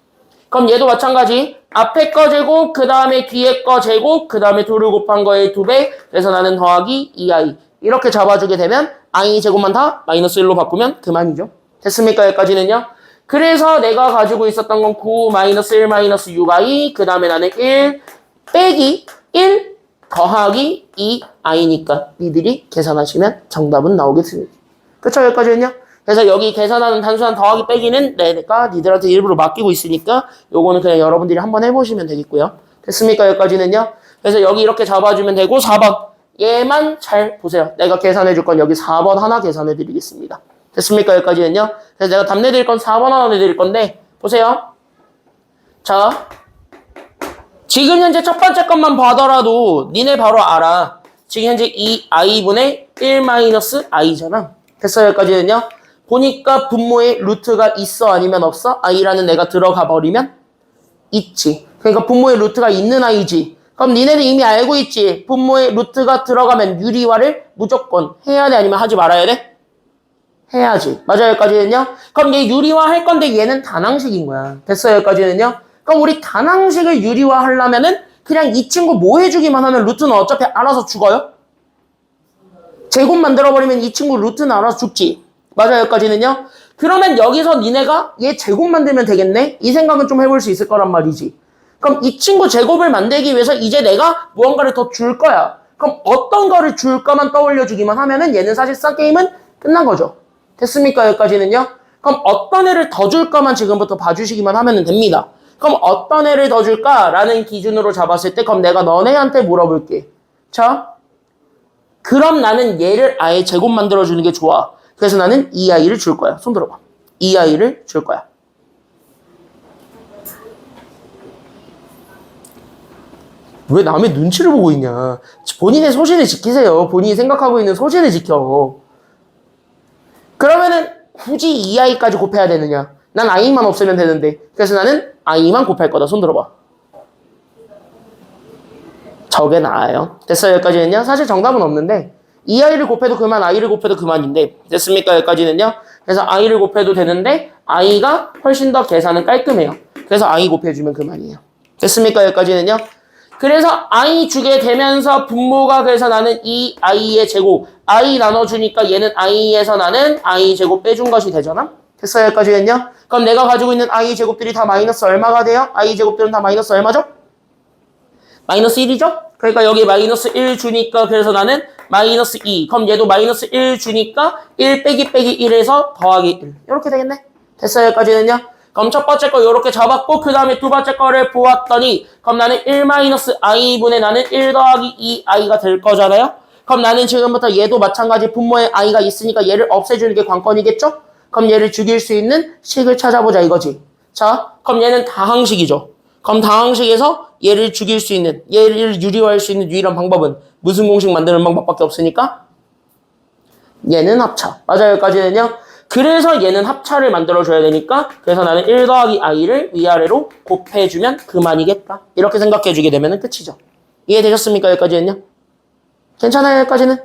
Speaker 1: 그럼 얘도 마찬가지. 앞에 거 제곱, 그 다음에 뒤에 거 제곱, 그 다음에 2를 곱한 거에 2배. 그래서 나는 더하기 2i. 이렇게 잡아주게 되면 i 제곱만 다 마이너스 1로 바꾸면 그만이죠. 됐습니까? 여기까지는요. 그래서 내가 가지고 있었던 건 9 마이너스 1 마이너스 6i, 그 다음에 나는 1 빼기 1 더하기 2i니까 니들이 계산하시면 정답은 나오겠습니다. 그쵸? 여기까지는요. 그래서 여기 계산하는 단순한 더하기 빼기는 내가 니들한테 일부러 맡기고 있으니까 요거는 그냥 여러분들이 한번 해보시면 되겠고요. 됐습니까? 여기까지는요. 그래서 여기 이렇게 잡아주면 되고 4번 얘만 잘 보세요. 내가 계산해 줄 건 여기 4번 하나 계산해 드리겠습니다. 됐습니까? 여기까지는요. 그래서 내가 답 내드릴 건 4번 하나 내드릴 건데 보세요. 자, 지금 현재 첫 번째 것만 봐더라도 니네 바로 알아. 지금 현재 이 i분의 1-i잖아. 됐어요? 여기까지는요. 보니까 분모에 루트가 있어 아니면 없어? i라는 애가 들어가 버리면 있지. 그러니까 분모에 루트가 있는 i지. 그럼 니네는 이미 알고 있지. 분모에 루트가 들어가면 유리화를 무조건 해야 돼 아니면 하지 말아야 돼? 해야지. 맞아요, 여기까지는요? 그럼 얘 유리화 할 건데 얘는 단항식인 거야. 됐어요, 여기까지는요? 그럼 우리 단항식을 유리화 하려면은 그냥 이 친구 뭐 해주기만 하면 루트는 어차피 알아서 죽어요? 제곱 만들어버리면 이 친구 루트는 알아서 죽지. 맞아요, 여기까지는요? 그러면 여기서 니네가 얘 제곱 만들면 되겠네? 이 생각은 좀 해볼 수 있을 거란 말이지. 그럼 이 친구 제곱을 만들기 위해서 이제 내가 무언가를 더 줄 거야. 그럼 어떤 거를 줄까만 떠올려주기만 하면은 얘는 사실상 게임은 끝난 거죠. 됐습니까? 여기까지는요? 그럼 어떤 애를 더 줄까만 지금부터 봐주시기만 하면 됩니다. 그럼 어떤 애를 더 줄까라는 기준으로 잡았을 때 그럼 내가 너네한테 물어볼게. 자, 그럼 나는 얘를 아예 제곱 만들어주는 게 좋아. 그래서 나는 이 아이를 줄 거야. 손 들어봐. 이 아이를 줄 거야. 왜 남의 눈치를 보고 있냐. 본인의 소신을 지키세요. 본인이 생각하고 있는 소신을 지켜. 그러면은 굳이 이 아이까지 곱해야 되느냐. 난 i만 없으면 되는데. 그래서 나는 i만 곱할 거다. 손 들어봐. 저게 나아요. 됐어요? 여기까지는요? 사실 정답은 없는데 이 i를 곱해도 그만, i를 곱해도 그만인데 됐습니까? 여기까지는요? 그래서 i를 곱해도 되는데 i가 훨씬 더 계산은 깔끔해요. 그래서 i 곱해주면 그만이에요. 됐습니까? 여기까지는요? 그래서 i 주게 되면서 분모가 그래서 나는 이 i의 제곱 i 나눠주니까 얘는 i에서 나는 i 제곱 빼준 것이 되잖아? 됐어요? 여기까지는요? 그럼 내가 가지고 있는 i 제곱들이 다 마이너스 얼마가 돼요? i 제곱들은 다 마이너스 얼마죠? 마이너스 1이죠? 그러니까 여기 마이너스 1 주니까 그래서 나는 마이너스 2. 그럼 얘도 마이너스 1 주니까 1 빼기 1에서 더하기 1. 이렇게 되겠네? 됐어요? 여기까지는요? 그럼 첫 번째 거 이렇게 잡았고 그 다음에 두 번째 거를 보았더니 그럼 나는 1-i분의 나는 1 더하기 2i가 될 거잖아요. 그럼 나는 지금부터 얘도 마찬가지 분모에 i가 있으니까 얘를 없애주는 게 관건이겠죠? 그럼 얘를 죽일 수 있는 식을 찾아보자 이거지. 자, 그럼 얘는 다항식이죠. 그럼 다항식에서 얘를 죽일 수 있는, 얘를 유리화할 수 있는 유일한 방법은 무슨 공식 만드는 방법밖에 없으니까 얘는 합차. 맞아요, 여기까지는요. 그래서 얘는 합차를 만들어줘야 되니까 그래서 나는 1 더하기 i를 위아래로 곱해주면 그만이겠다. 이렇게 생각해주게 되면 끝이죠. 이해되셨습니까, 여기까지는요? 괜찮아요, 여기까지는?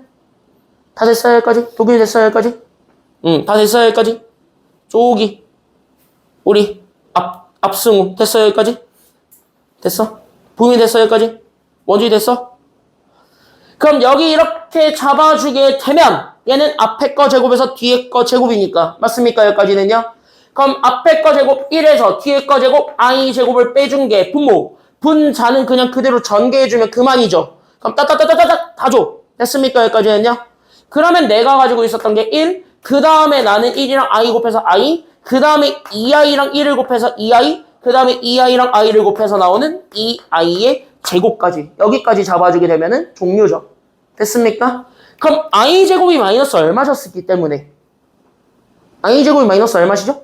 Speaker 1: 다 됐어요, 여기까지? 독일이 됐어요, 여기까지? 다 됐어요, 여기까지? 쪼기. 우리 압승우 됐어요, 여기까지? 됐어? 붐이 됐어, 여기까지? 원주의 됐어? 그럼 여기 이렇게 잡아주게 되면 얘는 앞에 거 제곱에서 뒤에 거 제곱이니까 맞습니까? 여기까지는요. 그럼 앞에 거 제곱 1에서 뒤에 거 제곱 i 제곱을 빼준 게 분모. 분자는 그냥 그대로 전개해주면 그만이죠. 그럼 따따따따따 다 줘. 됐습니까? 여기까지는요. 그러면 내가 가지고 있었던 게 1, 그 다음에 나는 1이랑 i 곱해서 i, 그 다음에 2i랑 1을 곱해서 2i, 그 다음에 2i랑 i를 곱해서 나오는 2i의 제곱까지 여기까지 잡아주게 되면은 종료죠. 됐습니까? 그럼 i제곱이 마이너스 얼마셨기 때문에 i제곱이 마이너스 얼마시죠?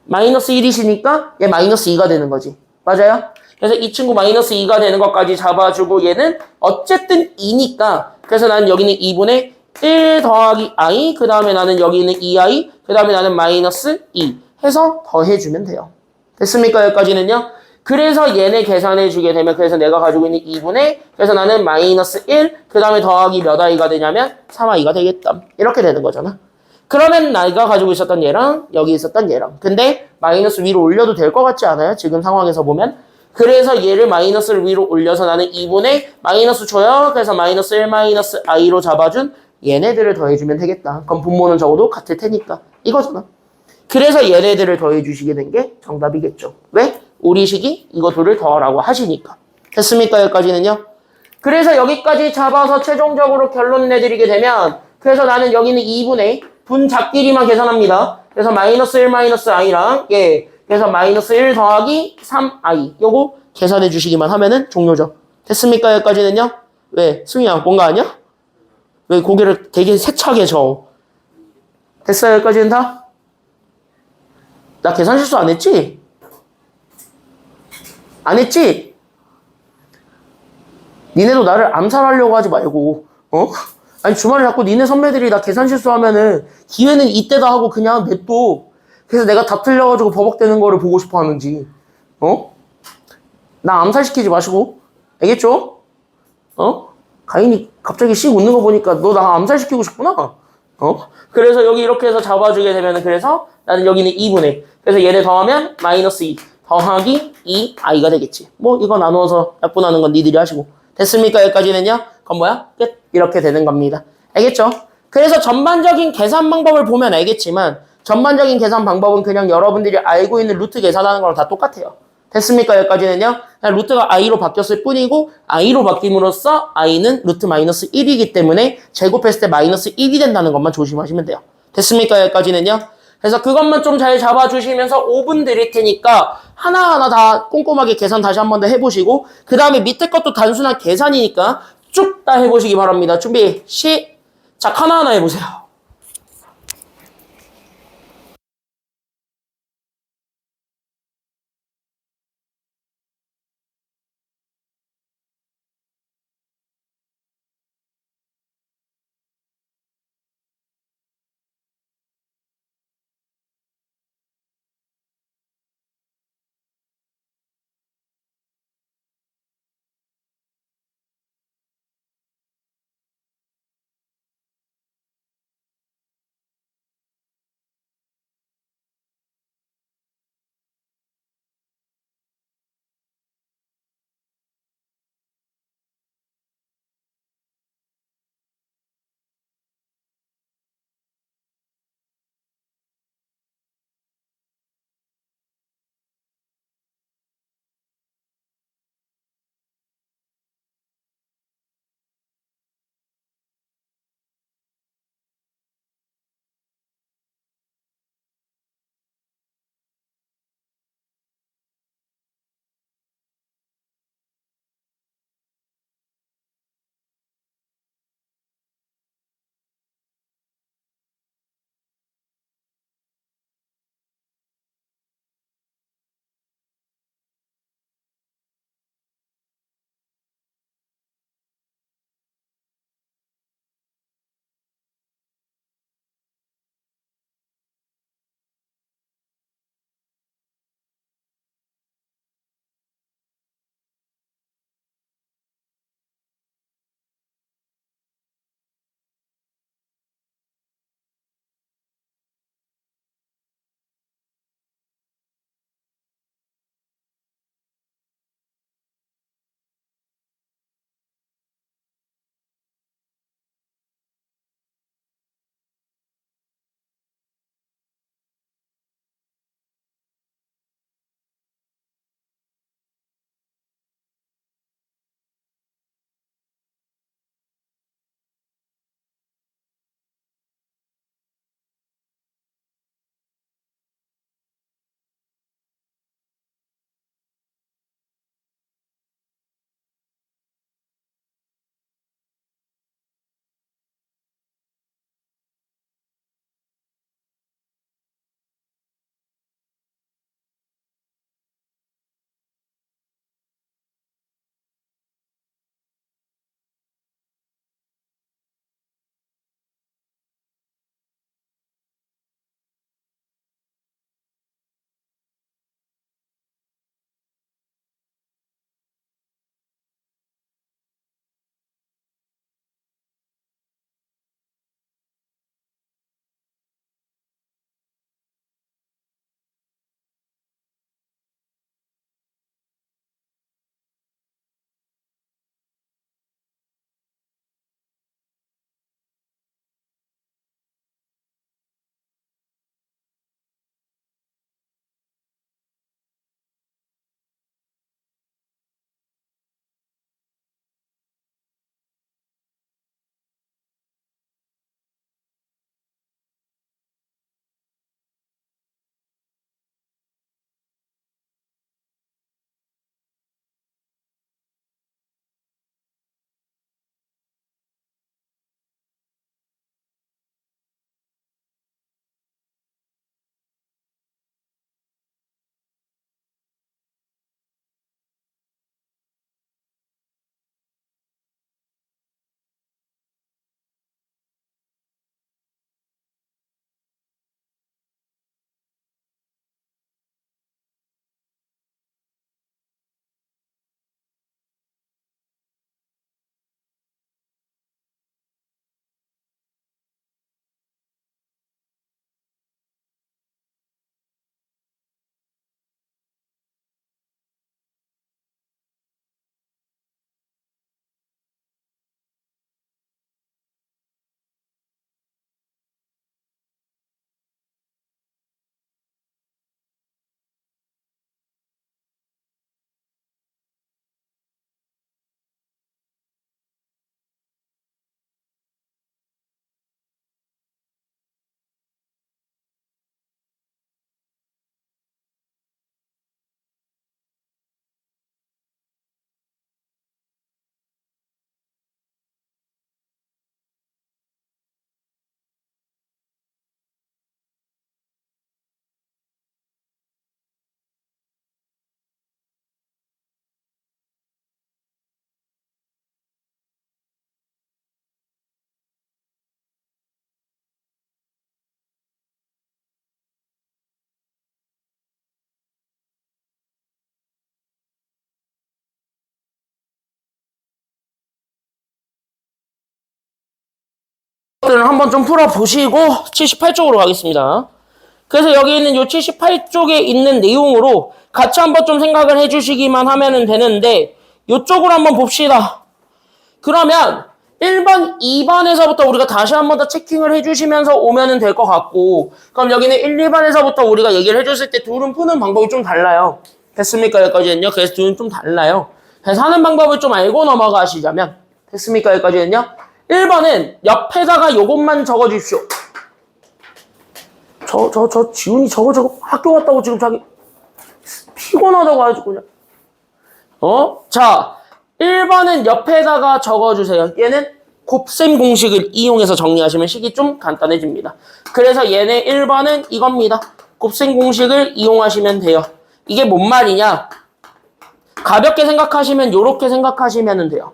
Speaker 1: 마이너스 1이시니까 얘 마이너스 2가 되는 거지. 맞아요? 그래서 이 친구 마이너스 2가 되는 것까지 잡아주고 얘는 어쨌든 2니까 그래서 나는 여기는 2분의 1 더하기 i 그 다음에 나는 여기는 2i 그 다음에 나는 마이너스 2 해서 더해주면 돼요. 됐습니까? 여기까지는요? 그래서 얘네 계산해주게 되면 그래서 내가 가지고 있는 2분의 그래서 나는 마이너스 1 그 다음에 더하기 몇 i가 되냐면 3i가 되겠다. 이렇게 되는 거잖아. 그러면 내가 가지고 있었던 얘랑 여기 있었던 얘랑 근데 마이너스 위로 올려도 될 것 같지 않아요? 지금 상황에서 보면 그래서 얘를 마이너스를 위로 올려서 나는 2분의 마이너스 줘요. 그래서 마이너스 1 마이너스 i로 잡아준 얘네들을 더해주면 되겠다. 그럼 분모는 적어도 같을 테니까 이거잖아. 그래서 얘네들을 더해주시게 된 게 정답이겠죠. 왜? 우리 식이 이거 둘을 더하라고 하시니까. 됐습니까? 여기까지는요. 그래서 여기까지 잡아서 최종적으로 결론 내드리게 되면 그래서 나는 여기는 2분의 분자끼리만 계산합니다. 그래서 마이너스 1 마이너스 i랑 그래서 마이너스 1 더하기 3i 요거 계산해 주시기만 하면은 종료죠. 됐습니까? 여기까지는요. 왜? 승희야 뭔가 아니야? 왜 고개를 되게 세차게 저. 됐어요? 여기까지는 다? 나 계산 실수 안 했지? 안 했지? 니네도 나를 암살하려고 하지 말고 어? 아니 주말에 자꾸 니네 선배들이 나 계산 실수하면은 기회는 이때다 하고 그냥 냅둬. 그래서 내가 다 틀려가지고 버벅대는 거를 보고 싶어 하는지 어? 나 암살시키지 마시고 알겠죠? 어? 가인이 갑자기 씩 웃는 거 보니까 너 나 암살시키고 싶구나. 어? 그래서 여기 이렇게 해서 잡아주게 되면은 그래서 나는 여기는 2분의 그래서 얘를 더하면 마이너스 2 더하기 2i가 되겠지. 뭐 이거 나누어서 약분하는 건 니들이 하시고 됐습니까? 여기까지는요? 그럼 뭐야? 끝. 이렇게 되는 겁니다. 알겠죠? 그래서 전반적인 계산 방법을 보면 알겠지만 전반적인 계산 방법은 그냥 여러분들이 알고 있는 루트 계산하는 거랑 다 똑같아요. 됐습니까? 여기까지는요? 그냥 루트가 i로 바뀌었을 뿐이고 i로 바뀜으로써 i는 루트 마이너스 1이기 때문에 제곱했을 때 마이너스 1이 된다는 것만 조심하시면 돼요. 됐습니까? 여기까지는요? 그래서 그것만 좀 잘 잡아주시면서 5분 드릴 테니까 하나하나 다 꼼꼼하게 계산 다시 한 번 더 해보시고 그 다음에 밑에 것도 단순한 계산이니까 쭉 다 해보시기 바랍니다. 준비 시작. 하나하나 해보세요. 것들을 한번 좀 풀어보시고 78쪽으로 가겠습니다. 그래서 여기 있는 이 78쪽에 있는 내용으로 같이 한번 좀 생각을 해주시기만 하면 되는데 이쪽으로 한번 봅시다. 그러면 1번, 2번에서부터 우리가 다시 한번 더 체킹을 해주시면서 오면 될 것 같고 그럼 여기는 1, 2번에서부터 우리가 얘기를 해줬을 때 둘은 푸는 방법이 좀 달라요. 됐습니까? 여기까지는요. 그래서 둘은 좀 달라요. 그래서 하는 방법을 좀 알고 넘어가시자면 됐습니까? 여기까지는요. 1번은 옆에다가 요것만 적어주십시오. 지훈이 저거 학교 갔다고 지금 자기 피곤하다고 하지 그냥. 자, 1번은 옆에다가 적어주세요. 얘는 곱셈 공식을 이용해서 정리하시면 식이 좀 간단해집니다. 그래서 얘네 1번은 이겁니다. 곱셈 공식을 이용하시면 돼요. 이게 뭔 말이냐? 가볍게 생각하시면 요렇게 생각하시면 돼요.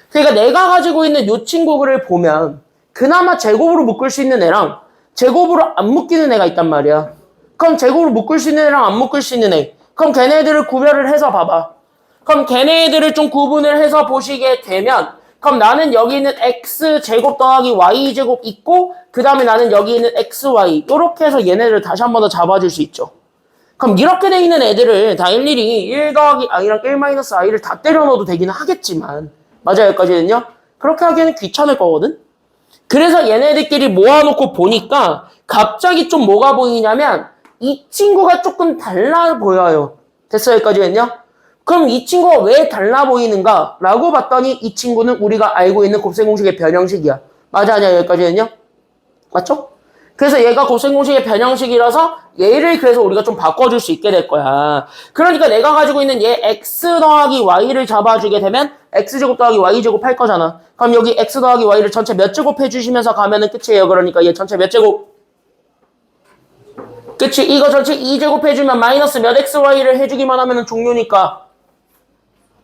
Speaker 1: 그러니까 내가 가지고 있는 요 친구를 보면 그나마 제곱으로 묶을 수 있는 애랑 제곱으로 안 묶이는 애가 있단 말이야. 그럼 제곱으로 묶을 수 있는 애랑 안 묶을 수 있는 애. 그럼 걔네들을 구별을 해서 봐봐. 그럼 걔네들을 좀 구분을 해서 보시게 되면 그럼 나는 여기 있는 x제곱 더하기 y제곱 있고 그 다음에 나는 여기 있는 xy 이렇게 해서 얘네들을 다시 한 번 더 잡아줄 수 있죠. 그럼 이렇게 돼 있는 애들을 다 일일이 1 더하기 i랑 1 마이너스 i를 다 때려 넣어도 되기는 하겠지만 맞아요 여기까지는요. 그렇게 하기에는 귀찮을 거거든. 그래서 얘네들끼리 모아놓고 보니까 갑자기 좀 뭐가 보이냐면 이 친구가 조금 달라 보여요. 됐어요 여기까지는요. 그럼 이 친구가 왜 달라 보이는가 라고 봤더니 이 친구는 우리가 알고 있는 곱셈 공식의 변형식이야. 맞아 아니야 여기까지는요. 맞죠? 그래서 얘가 곱셈 공식의 변형식이라서 얘를 그래서 우리가 좀 바꿔줄 수 있게 될 거야. 그러니까 내가 가지고 있는 얘 x 더하기 y를 잡아주게 되면 x제곱 더하기 y제곱 할 거잖아. 그럼 여기 x 더하기 y를 전체 몇 제곱 해주시면서 가면은 끝이에요. 그러니까 얘 전체 몇 제곱? 그치? 이거 전체 2제곱 해주면 마이너스 몇 xy를 해주기만 하면은 종료니까.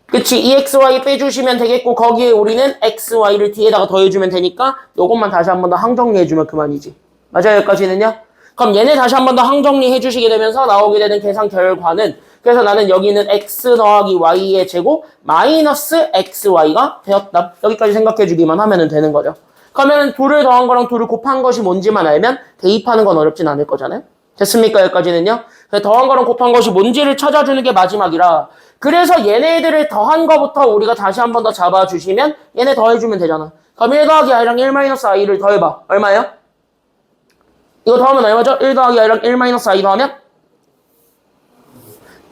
Speaker 1: 그치? 2xy 빼주시면 되겠고 거기에 우리는 xy를 뒤에다가 더해주면 되니까 요것만 다시 한 번 더 항정리해주면 그만이지. 맞아요 여기까지는요? 그럼 얘네 다시 한 번 더 항정리해 주시게 되면서 나오게 되는 계산 결과는 그래서 나는 여기 있는 x 더하기 y의 제곱 마이너스 xy가 되었다. 여기까지 생각해 주기만 하면 되는 거죠. 그러면 둘을 더한 거랑 둘을 곱한 것이 뭔지만 알면 대입하는 건 어렵진 않을 거잖아요. 됐습니까? 여기까지는요. 더한 거랑 곱한 것이 뭔지를 찾아주는 게 마지막이라 그래서 얘네들을 더한 거부터 우리가 다시 한 번 더 잡아주시면 얘네 더해주면 되잖아. 그럼 1 더하기 i랑 1 마이너스 i를 더해봐. 얼마예요? 이거 더하면 얼마죠? 1 더하기 i랑 1 마이너스 i 더하면?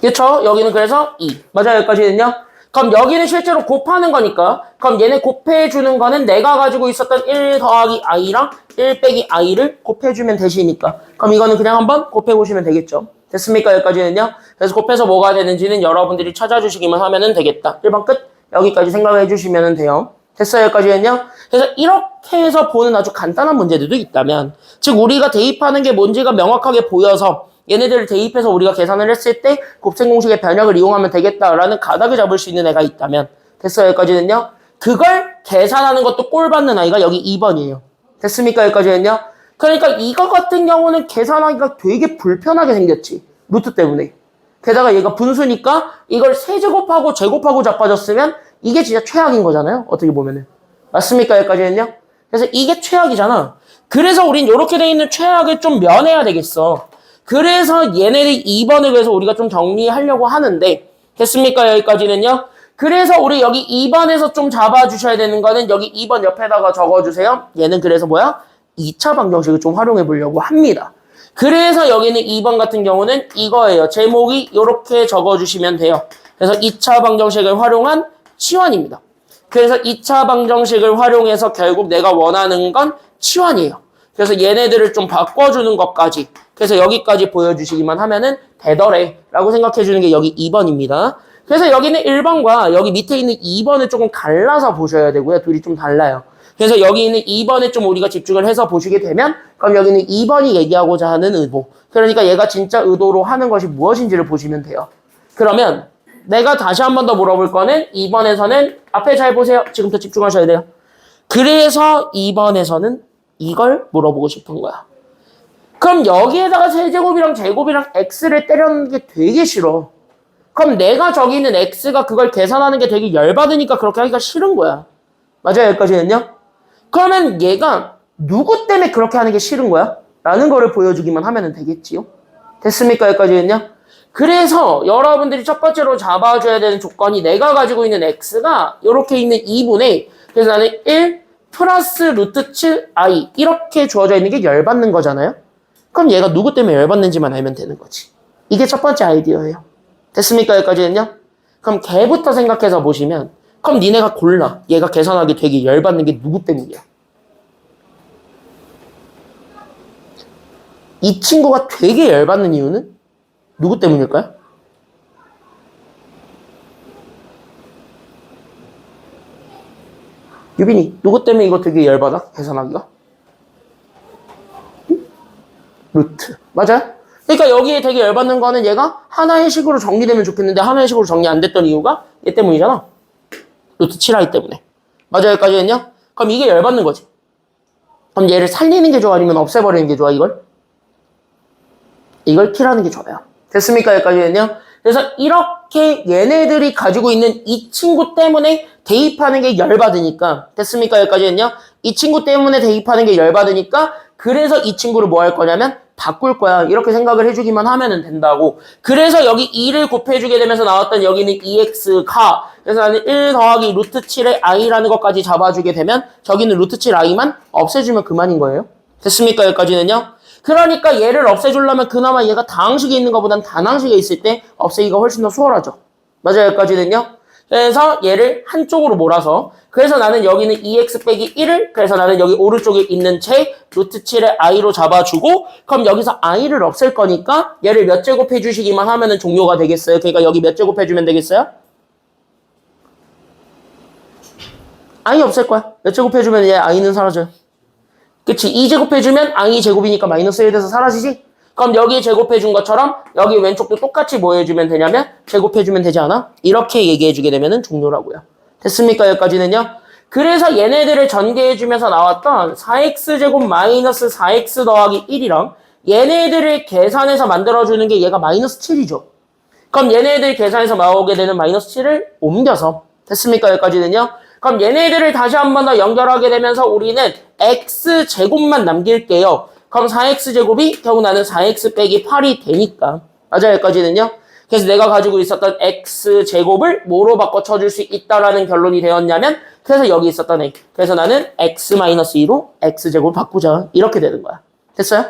Speaker 1: 그쵸? 여기는 그래서 2. 맞아요 여기까지는요. 그럼 여기는 실제로 곱하는 거니까 그럼 얘네 곱해주는 거는 내가 가지고 있었던 1 더하기 i랑 1 빼기 i를 곱해주면 되시니까 그럼 이거는 그냥 한번 곱해보시면 되겠죠. 됐습니까? 여기까지는요. 그래서 곱해서 뭐가 되는지는 여러분들이 찾아주시기만 하면 되겠다. 1번 끝. 여기까지 생각해 주시면 돼요. 됐어요? 여기까지는요. 그래서 이렇게 해서 보는 아주 간단한 문제들도 있다면 즉 우리가 대입하는 게 뭔지가 명확하게 보여서 얘네들을 대입해서 우리가 계산을 했을 때 곱셈 공식의 변형을 이용하면 되겠다라는 가닥을 잡을 수 있는 애가 있다면 됐어요? 여기까지는요. 그걸 계산하는 것도 꼴 받는 아이가 여기 2번이에요. 됐습니까? 여기까지는요. 그러니까 이거 같은 경우는 계산하기가 되게 불편하게 생겼지. 루트 때문에. 게다가 얘가 분수니까 이걸 세제곱하고 제곱하고 자빠졌으면 이게 진짜 최악인 거잖아요. 어떻게 보면은. 맞습니까? 여기까지는요. 그래서 이게 최악이잖아. 그래서 우린 이렇게 돼 있는 최악을 좀 면해야 되겠어. 그래서 얘네들 2번을 그래서 우리가 좀 정리하려고 하는데 됐습니까? 여기까지는요. 그래서 우리 여기 2번에서 좀 잡아주셔야 되는 거는 여기 2번 옆에다가 적어주세요. 얘는 그래서 뭐야? 2차 방정식을 좀 활용해 보려고 합니다. 그래서 여기는 2번 같은 경우는 이거예요. 제목이 이렇게 적어주시면 돼요. 그래서 2차 방정식을 활용한 치환입니다. 그래서 2차 방정식을 활용해서 결국 내가 원하는 건 치환이에요. 그래서 얘네들을 좀 바꿔주는 것까지 그래서 여기까지 보여주시기만 하면은 되더래 라고 생각해주는 게 여기 2번입니다. 그래서 여기는 1번과 여기 밑에 있는 2번을 조금 갈라서 보셔야 되고요. 둘이 좀 달라요. 그래서 여기 있는 2번에 좀 우리가 집중을 해서 보시게 되면 그럼 여기는 2번이 얘기하고자 하는 의도 그러니까 얘가 진짜 의도로 하는 것이 무엇인지를 보시면 돼요. 그러면 내가 다시 한 번 더 물어볼 거는 2번에서는 앞에 잘 보세요. 지금부터 집중하셔야 돼요. 그래서 2번에서는 이걸 물어보고 싶은 거야. 그럼 여기에다가 세제곱이랑 제곱이랑 x를 때려는 게 되게 싫어. 그럼 내가 저기 있는 x가 그걸 계산하는 게 되게 열받으니까 그렇게 하기가 싫은 거야. 맞아요? 여기까지는요? 그러면 얘가 누구 때문에 그렇게 하는 게 싫은 거야? 라는 거를 보여주기만 하면 되겠지요. 됐습니까? 여기까지는요? 그래서 여러분들이 첫 번째로 잡아줘야 되는 조건이 내가 가지고 있는 x가 이렇게 있는 2분의 그래서 나는 1 플러스 루트 7i 이렇게 주어져 있는 게 열받는 거잖아요. 그럼 얘가 누구 때문에 열받는지만 알면 되는 거지. 이게 첫 번째 아이디어예요. 됐습니까? 여기까지는요? 그럼 걔부터 생각해서 보시면 그럼 니네가 골라. 얘가 계산하기 되게 열받는 게 누구 때문이야? 이 친구가 되게 열받는 이유는 누구 때문일까요? 유빈이 누구 때문에 이거 되게 열받아? 계산하기가? 응? 루트. 맞아요? 그러니까 여기에 되게 열받는 거는 얘가 하나의 식으로 정리되면 좋겠는데 하나의 식으로 정리 안 됐던 이유가 얘 때문이잖아. 루트 7i 때문에. 맞아요? 여기까지 했냐? 그럼 이게 열받는 거지. 그럼 얘를 살리는 게 좋아? 아니면 없애버리는 게 좋아? 이걸 킬하는 게 좋아요. 됐습니까? 여기까지 했냐? 그래서 이렇게 얘네들이 가지고 있는 이 친구 때문에 대입하는 게 열받으니까. 됐습니까? 여기까지 했냐? 이 친구 때문에 대입하는 게 열받으니까 그래서 이 친구를 뭐 할 거냐면 바꿀 거야. 이렇게 생각을 해주기만 하면 된다고. 그래서 여기 2를 곱해주게 되면서 나왔던 여기는 2x가 그래서 나는 1 더하기 루트 7의 i라는 것까지 잡아주게 되면 저기는 루트 7i만 없애주면 그만인 거예요. 됐습니까? 여기까지는요. 그러니까 얘를 없애주려면 그나마 얘가 다항식에 있는 것보단 단항식에 있을 때 없애기가 훨씬 더 수월하죠. 맞아요. 여기까지는요. 그래서 얘를 한쪽으로 몰아서 그래서 나는 여기는 2x 빼기 1을 그래서 나는 여기 오른쪽에 있는 제 루트 7의 i로 잡아주고 그럼 여기서 i를 없앨 거니까 얘를 몇 제곱 해주시기만 하면은 종료가 되겠어요. 그러니까 여기 몇 제곱 해주면 되겠어요? i 없앨 거야. 몇 제곱 해주면 얘 i는 사라져요. 그치? 2제곱 해주면 i 제곱이니까 마이너스 1 돼서 사라지지? 그럼 여기 제곱해준 것처럼 여기 왼쪽도 똑같이 뭐 해주면 되냐면 제곱해주면 되지 않아? 이렇게 얘기해주게 되면 종료라고요. 됐습니까? 여기까지는요? 그래서 얘네들을 전개해주면서 나왔던 4x제곱 마이너스 4x 더하기 1이랑 얘네들을 계산해서 만들어주는 게 얘가 마이너스 7이죠. 그럼 얘네들 계산해서 나오게 되는 마이너스 7을 옮겨서 됐습니까? 여기까지는요? 그럼 얘네들을 다시 한 번 더 연결하게 되면서 우리는 x제곱만 남길게요. 그럼 4x제곱이 결국 나는 4x 빼기 8이 되니까. 맞아요, 여기까지는요? 그래서 내가 가지고 있었던 x제곱을 뭐로 바꿔 쳐줄 수 있다라는 결론이 되었냐면 그래서 여기 있었던 a. 그래서 나는 x-2로 x제곱 바꾸자. 이렇게 되는 거야. 됐어요?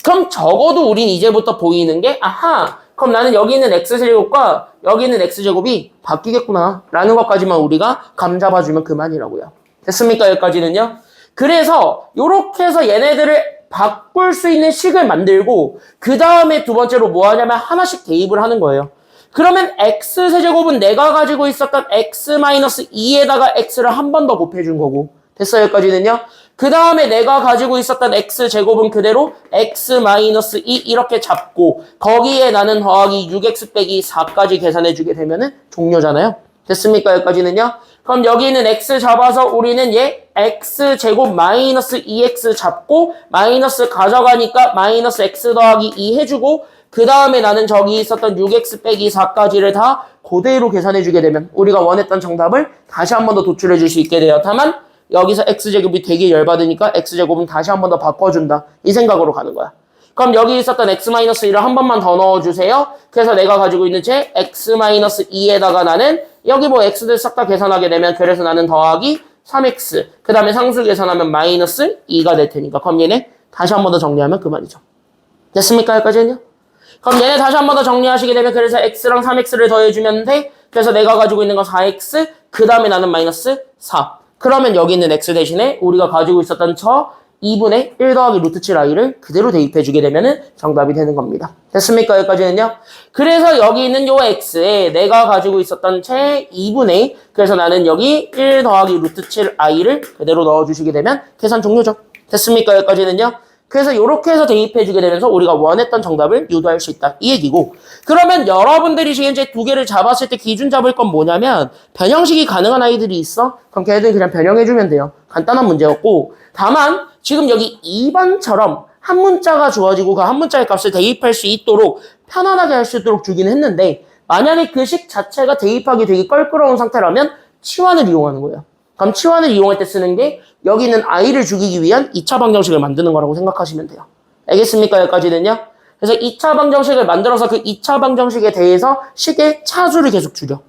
Speaker 1: 그럼 적어도 우린 이제부터 보이는 게 아하! 그럼 나는 여기 있는 x제곱과 여기 있는 x제곱이 바뀌겠구나 라는 것까지만 우리가 감 잡아주면 그만이라고요. 됐습니까? 여기까지는요? 그래서 이렇게 해서 얘네들을 바꿀 수 있는 식을 만들고 그 다음에 두 번째로 뭐 하냐면 하나씩 대입을 하는 거예요. 그러면 x세제곱은 내가 가지고 있었던 x-2에다가 x를 한 번 더 곱해준 거고 됐어요? 여기까지는요? 그 다음에 내가 가지고 있었던 x제곱은 그대로 x-2 이렇게 잡고 거기에 나는 더하기 6x 빼기 4까지 계산해주게 되면은 종료잖아요. 됐습니까? 여기까지는요? 그럼 여기 있는 x 잡아서 우리는 얘 x제곱 마이너스 2x 잡고 마이너스 가져가니까 마이너스 x 더하기 2 해주고 그 다음에 나는 저기 있었던 6x 빼기 4까지를 다 그대로 계산해주게 되면 우리가 원했던 정답을 다시 한 번 더 도출해줄 수 있게 돼요. 다만 여기서 x제곱이 되게 열받으니까 x제곱은 다시 한 번 더 바꿔준다. 이 생각으로 가는 거야. 그럼 여기 있었던 x-1을 한 번만 더 넣어주세요. 그래서 내가 가지고 있는 제 x-2에다가 나는 여기 뭐 x들 싹 다 계산하게 되면 그래서 나는 더하기 3x 그 다음에 상수 계산하면 마이너스 2가 될 테니까 그럼 얘네 다시 한 번 더 정리하면 그만이죠. 됐습니까? 여기까지는요? 그럼 얘네 다시 한 번 더 정리하시게 되면 그래서 x랑 3x를 더해주면 돼. 그래서 내가 가지고 있는 건 4x 그 다음에 나는 마이너스 4 그러면 여기 있는 x 대신에 우리가 가지고 있었던 저 2분의 1 더하기 루트 7i를 그대로 대입해주게 되면은 정답이 되는 겁니다. 됐습니까? 여기까지는요? 그래서 여기 있는 요 x에 내가 가지고 있었던 제 2분의 그래서 나는 여기 1 더하기 루트 7i를 그대로 넣어주시게 되면 계산 종료죠. 됐습니까? 여기까지는요? 그래서 이렇게 해서 대입해주게 되면서 우리가 원했던 정답을 유도할 수 있다. 이 얘기고 그러면 여러분들이 지금 이제 두 개를 잡았을 때 기준 잡을 건 뭐냐면 변형식이 가능한 아이들이 있어? 그럼 걔네들은 그냥 변형해주면 돼요. 간단한 문제였고 다만 지금 여기 2번처럼 한 문자가 주어지고 그 한 문자의 값을 대입할 수 있도록 편안하게 할 수 있도록 주긴 했는데 만약에 그 식 자체가 대입하기 되게 껄끄러운 상태라면 치환을 이용하는 거예요. 그럼 치환을 이용할 때 쓰는 게 여기는 i를 죽이기 위한 2차 방정식을 만드는 거라고 생각하시면 돼요. 알겠습니까? 여기까지는요? 그래서 2차 방정식을 만들어서 그 2차 방정식에 대해서 식의 차수를 계속 줄여.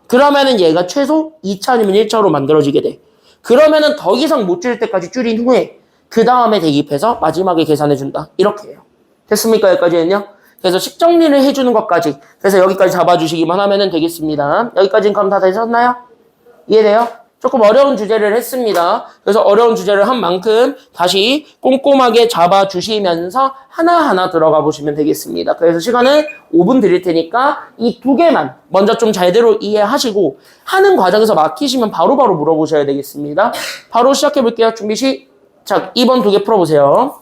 Speaker 1: 그러면은 얘가 최소 2차 아니면 1차로 만들어지게 돼. 그러면은 더 이상 못 줄일 때까지 줄인 후에 그 다음에 대입해서 마지막에 계산해준다. 이렇게 해요. 됐습니까? 여기까지는요? 그래서 식 정리를 해주는 것까지. 그래서 여기까지 잡아주시기만 하면 되겠습니다. 여기까지는 그럼 다 되셨나요? 이해돼요? 조금 어려운 주제를 했습니다. 그래서 어려운 주제를 한 만큼 다시 꼼꼼하게 잡아주시면서 하나하나 들어가 보시면 되겠습니다. 그래서 시간을 5분 드릴 테니까 이 두 개만 먼저 좀 제대로 이해하시고 하는 과정에서 막히시면 바로바로 물어보셔야 되겠습니다. 바로 시작해 볼게요. 준비 시작. 2번 두 개 풀어보세요.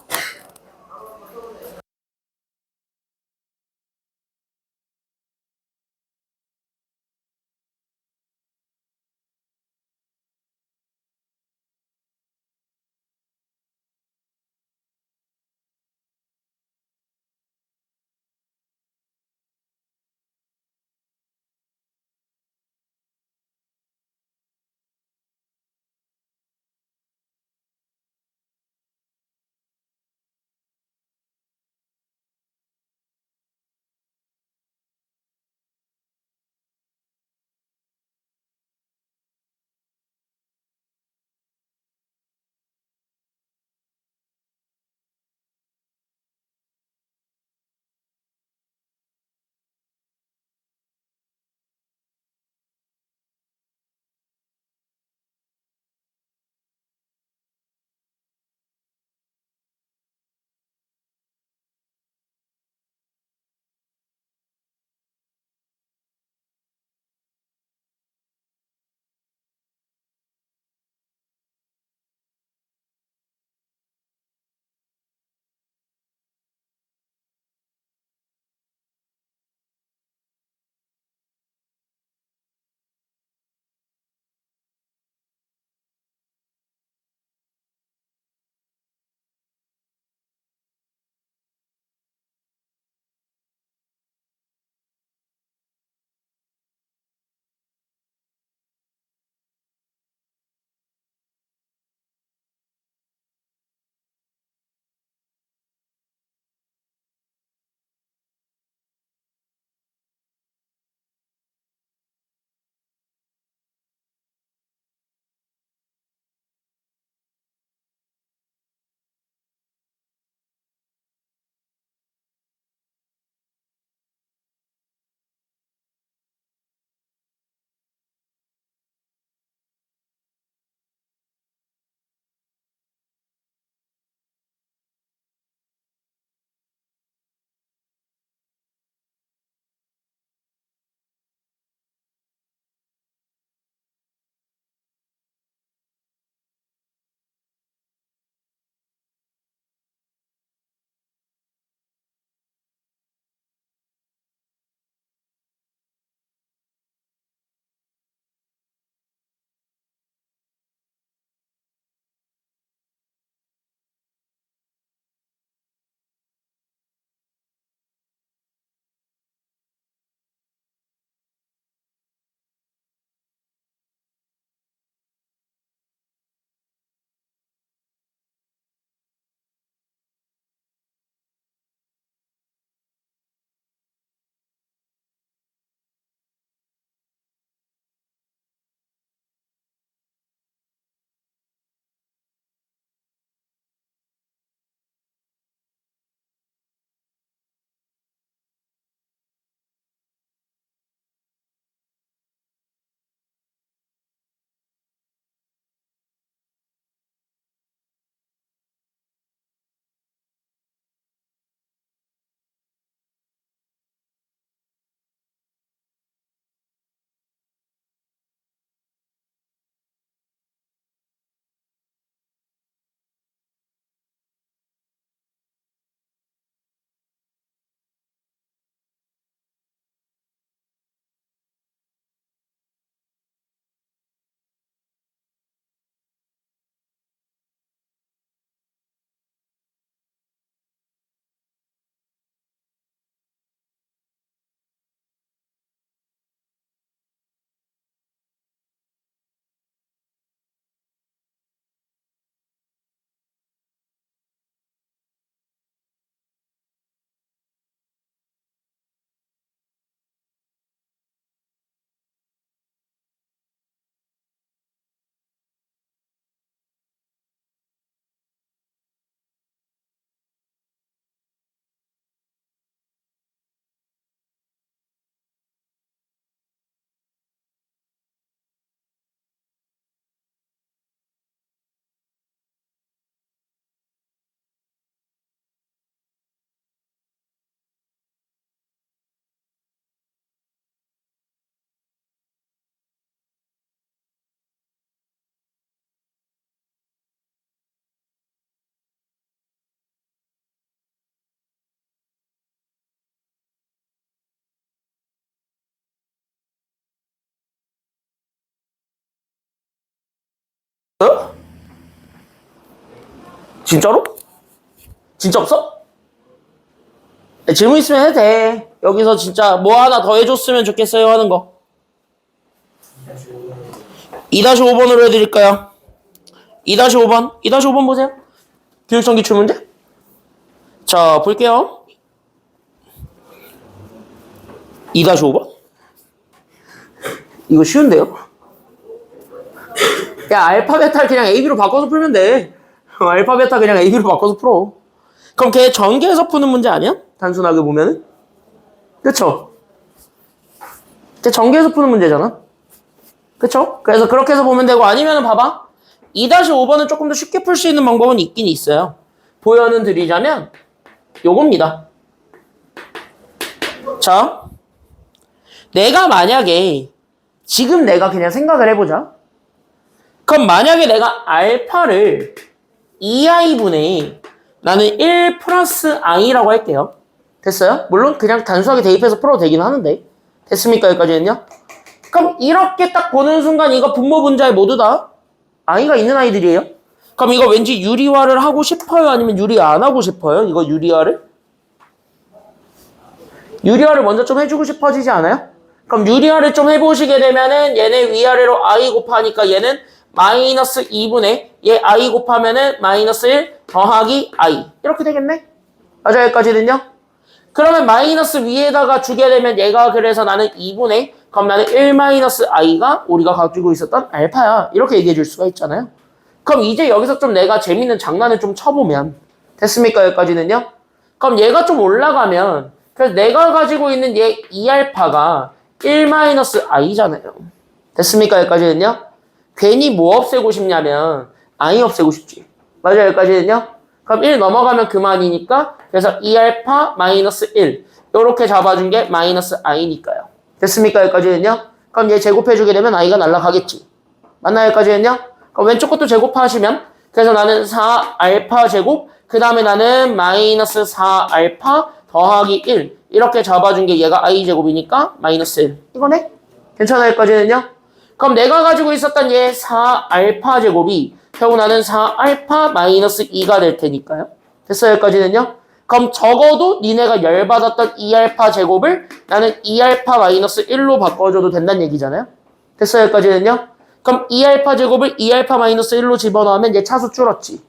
Speaker 1: 어? 진짜로? 진짜 없어? 질문 있으면 해도 돼. 여기서 진짜 뭐 하나 더 해줬으면 좋겠어요 하는 거. 2-5번으로 해드릴까요? 2-5번. 2-5번 보세요. 교육청 기출문제. 자, 볼게요. 2-5번. 이거 쉬운데요? 야, 알파, 베타를 그냥 AB로 바꿔서 풀면 돼. 알파, 베타 그냥 AB로 바꿔서 풀어. 그럼 걔 전개해서 푸는 문제 아니야? 단순하게 보면은? 그쵸? 걔 전개해서 푸는 문제잖아. 그쵸? 그래서 그렇게 해서 보면 되고, 아니면은 봐봐. 2-5번은 조금 더 쉽게 풀 수 있는 방법은 있긴 있어요. 보여는 드리자면 요겁니다. 자, 내가 만약에 지금 내가 그냥 생각을 해보자. 그럼 만약에 내가 알파를 2i분의 나는 1 플러스 i라고 할게요. 됐어요? 물론 그냥 단순하게 대입해서 풀어도 되긴 하는데. 됐습니까? 여기까지는요? 그럼 이렇게 딱 보는 순간 이거 분모 분자에 모두 다 i가 있는 아이들이에요. 그럼 이거 왠지 유리화를 하고 싶어요? 아니면 유리화 안 하고 싶어요? 이거 유리화를? 유리화를 먼저 좀 해주고 싶어지지 않아요? 그럼 유리화를 좀 해보시게 되면은 얘네 위아래로 i 곱하니까 얘는 마이너스 2분의 얘 i 곱하면은 마이너스 1 더하기 i 이렇게 되겠네? 맞아요? 여기까지는요? 그러면 마이너스 위에다가 주게 되면 얘가 그래서 나는 2분의 그럼 나는 1 마이너스 i가 우리가 가지고 있었던 알파야 이렇게 얘기해 줄 수가 있잖아요. 그럼 이제 여기서 좀 내가 재밌는 장난을 좀 쳐보면 됐습니까? 여기까지는요? 그럼 얘가 좀 올라가면 그래서 내가 가지고 있는 얘 2알파가 1 마이너스 i잖아요. 됐습니까? 여기까지는요? 괜히 뭐 없애고 싶냐면 i 없애고 싶지. 맞아요? 여기까지는요? 그럼 1 넘어가면 그만이니까 그래서 2알파 마이너스 1 이렇게 잡아준 게 마이너스 i니까요. 됐습니까? 여기까지는요? 그럼 얘 제곱해주게 되면 i가 날아가겠지. 맞나요? 여기까지는요? 그럼 왼쪽 것도 제곱하시면 그래서 나는 4알파 제곱 그 다음에 나는 마이너스 4알파 더하기 1 이렇게 잡아준 게 얘가 i제곱이니까 마이너스 1 이거네? 괜찮아요? 여기까지는요? 그럼 내가 가지고 있었던 얘 4알파 제곱이 결국 나는 4알파 마이너스 2가 될 테니까요. 됐어요? 여기까지는요? 그럼 적어도 니네가 열받았던 2알파 제곱을 나는 2알파 마이너스 1로 바꿔줘도 된다는 얘기잖아요. 됐어요? 여기까지는요? 그럼 2알파 제곱을 2알파 마이너스 1로 집어넣으면 얘 차수 줄었지.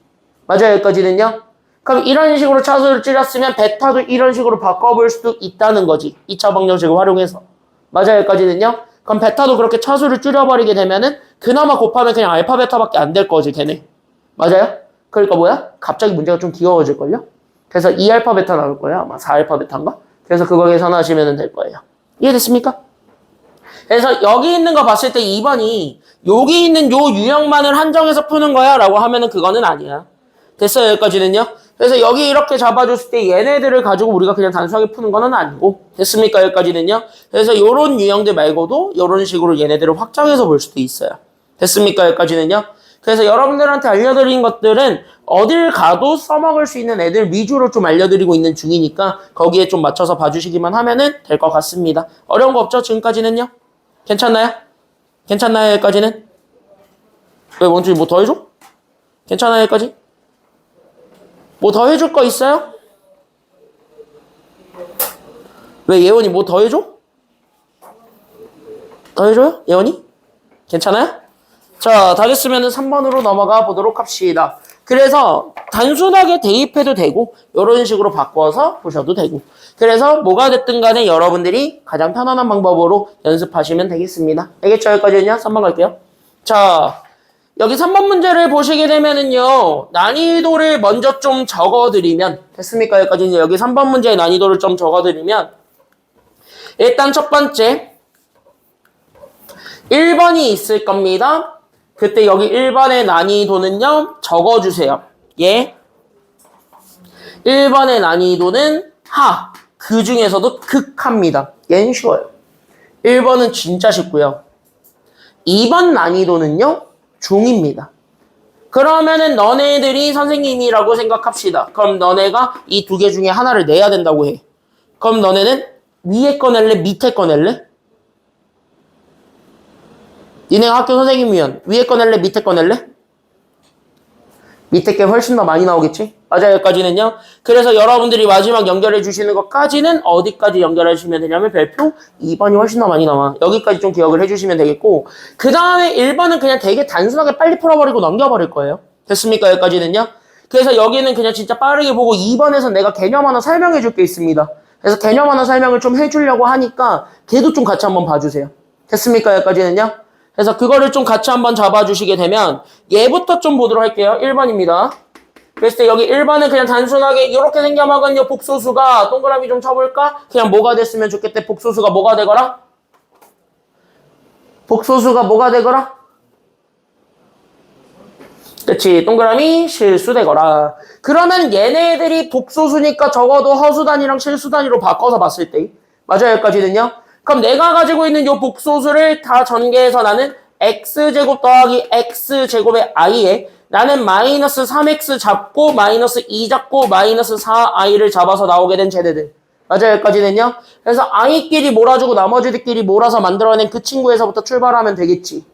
Speaker 1: 맞아요? 여기까지는요? 그럼 이런 식으로 차수를 줄였으면 베타도 이런 식으로 바꿔볼 수도 있다는 거지. 2차 방정식을 활용해서. 맞아요? 여기까지는요? 그럼 베타도 그렇게 차수를 줄여버리게 되면은 그나마 곱하면 그냥 알파 베타밖에 안 될 거지 걔네. 맞아요? 그러니까 뭐야? 갑자기 문제가 좀 귀여워질걸요? 그래서 2알파 베타 나올 거예요. 아마 4알파 베타인가? 그래서 그거 계산하시면 될 거예요. 이해됐습니까? 그래서 여기 있는 거 봤을 때 2번이 여기 있는 요 유형만을 한정해서 푸는 거야 라고 하면은 그거는 아니야. 됐어요? 여기까지는요? 그래서 여기 이렇게 잡아줬을 때 얘네들을 가지고 우리가 그냥 단순하게 푸는 거는 아니고 됐습니까? 여기까지는요? 그래서 요런 유형들 말고도 요런 식으로 얘네들을 확장해서 볼 수도 있어요. 됐습니까? 여기까지는요? 그래서 여러분들한테 알려드린 것들은 어딜 가도 써먹을 수 있는 애들 위주로 좀 알려드리고 있는 중이니까 거기에 좀 맞춰서 봐주시기만 하면은 될 것 같습니다. 어려운 거 없죠? 지금까지는요? 괜찮나요? 괜찮나요? 여기까지는? 왜 원준이 뭐 더 해줘? 괜찮아요? 여기까지? 뭐 더 해줄 거 있어요? 왜 예원이 뭐 더 해줘? 더 해줘요? 예원이? 괜찮아요? 자, 다 됐으면 3번으로 넘어가 보도록 합시다. 그래서 단순하게 대입해도 되고 이런 식으로 바꿔서 보셔도 되고 그래서 뭐가 됐든 간에 여러분들이 가장 편안한 방법으로 연습하시면 되겠습니다. 알겠죠? 여기까지는요? 3번 갈게요. 자, 여기 3번 문제를 보시게 되면은요 난이도를 먼저 좀 적어드리면 됐습니까? 여기까지는 여기 3번 문제의 난이도를 좀 적어드리면 일단 첫 번째 1번이 있을 겁니다. 그때 여기 1번의 난이도는요 적어주세요. 예. 1번의 난이도는 하. 그 중에서도 극합니다. 얘는 쉬워요. 1번은 진짜 쉽고요. 2번 난이도는요 중입니다. 그러면은 너네들이 선생님이라고 생각합시다. 그럼 너네가 이 두 개 중에 하나를 내야 된다고 해. 그럼 너네는 위에 거 낼래? 밑에 거 낼래? 니네가 학교 선생님이면 위에 거 낼래? 밑에 거 낼래? 밑에 게 훨씬 더 많이 나오겠지? 맞아요, 여기까지는요. 그래서 여러분들이 마지막 연결해 주시는 것까지는 어디까지 연결해 주시면 되냐면 별표 2번이 훨씬 더 많이 나와. 여기까지 좀 기억을 해주시면 되겠고, 그 다음에 1번은 그냥 되게 단순하게 빨리 풀어버리고 넘겨버릴 거예요. 됐습니까, 여기까지는요? 그래서 여기는 그냥 진짜 빠르게 보고 2번에서 내가 개념 하나 설명해 줄 게 있습니다. 그래서 개념 하나 설명을 좀 해주려고 하니까 걔도 좀 같이 한번 봐주세요. 됐습니까, 여기까지는요? 그래서 그거를 좀 같이 한번 잡아주시게 되면 얘부터 좀 보도록 할게요. 1번입니다. 그랬을 때 여기 1번은 그냥 단순하게 이렇게 생겨먹은 복소수가 동그라미 좀 쳐볼까? 그냥 뭐가 됐으면 좋겠대. 복소수가 뭐가 되거라? 복소수가 뭐가 되거라? 그치, 동그라미 실수되거라. 그러면 얘네들이 복소수니까 적어도 허수단위랑 실수단위로 바꿔서 봤을 때 맞아요, 여기까지는요? 그럼 내가 가지고 있는 요 복소수를 다 전개해서 나는 x제곱 더하기 x제곱의 i에 나는 마이너스 3x 잡고 마이너스 2 잡고 마이너스 4i를 잡아서 나오게 된 쟤네들. 맞아요, 여기까지는요? 그래서 i끼리 몰아주고 나머지들끼리 몰아서 만들어낸 그 친구에서부터 출발하면 되겠지.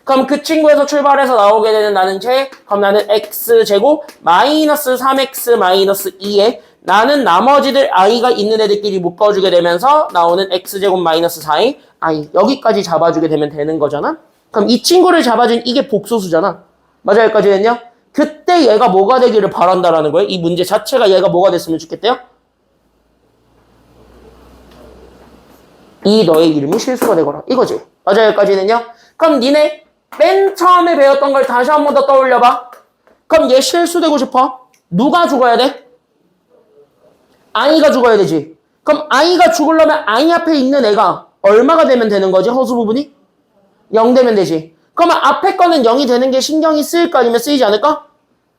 Speaker 1: 그럼 그 친구에서 출발해서 나오게 되는 나는 쟤, 그럼 나는 x제곱 마이너스 3x 마이너스 2에 나는 나머지들 i가 있는 애들끼리 묶어주게 되면서 나오는 x제곱 마이너스 4의 i. 여기까지 잡아주게 되면 되는 거잖아? 그럼 이 친구를 잡아준 이게 복소수잖아. 맞아요, 여기까지는요? 그때 얘가 뭐가 되기를 바란다라는 거예요. 이 문제 자체가 얘가 뭐가 됐으면 좋겠대요? 이 너의 이름이 실수가 되거라. 이거지. 맞아요, 여기까지는요? 그럼 니네 맨 처음에 배웠던 걸 다시 한 번 더 떠올려봐. 그럼 얘 실수되고 싶어? 누가 죽어야 돼? i가 죽어야 되지. 그럼 i가 죽으려면 i 앞에 있는 애가 얼마가 되면 되는 거지? 허수 부분이? 0 되면 되지. 그러면 앞에 거는 0이 되는 게 신경이 쓰일까 아니면 쓰이지 않을까?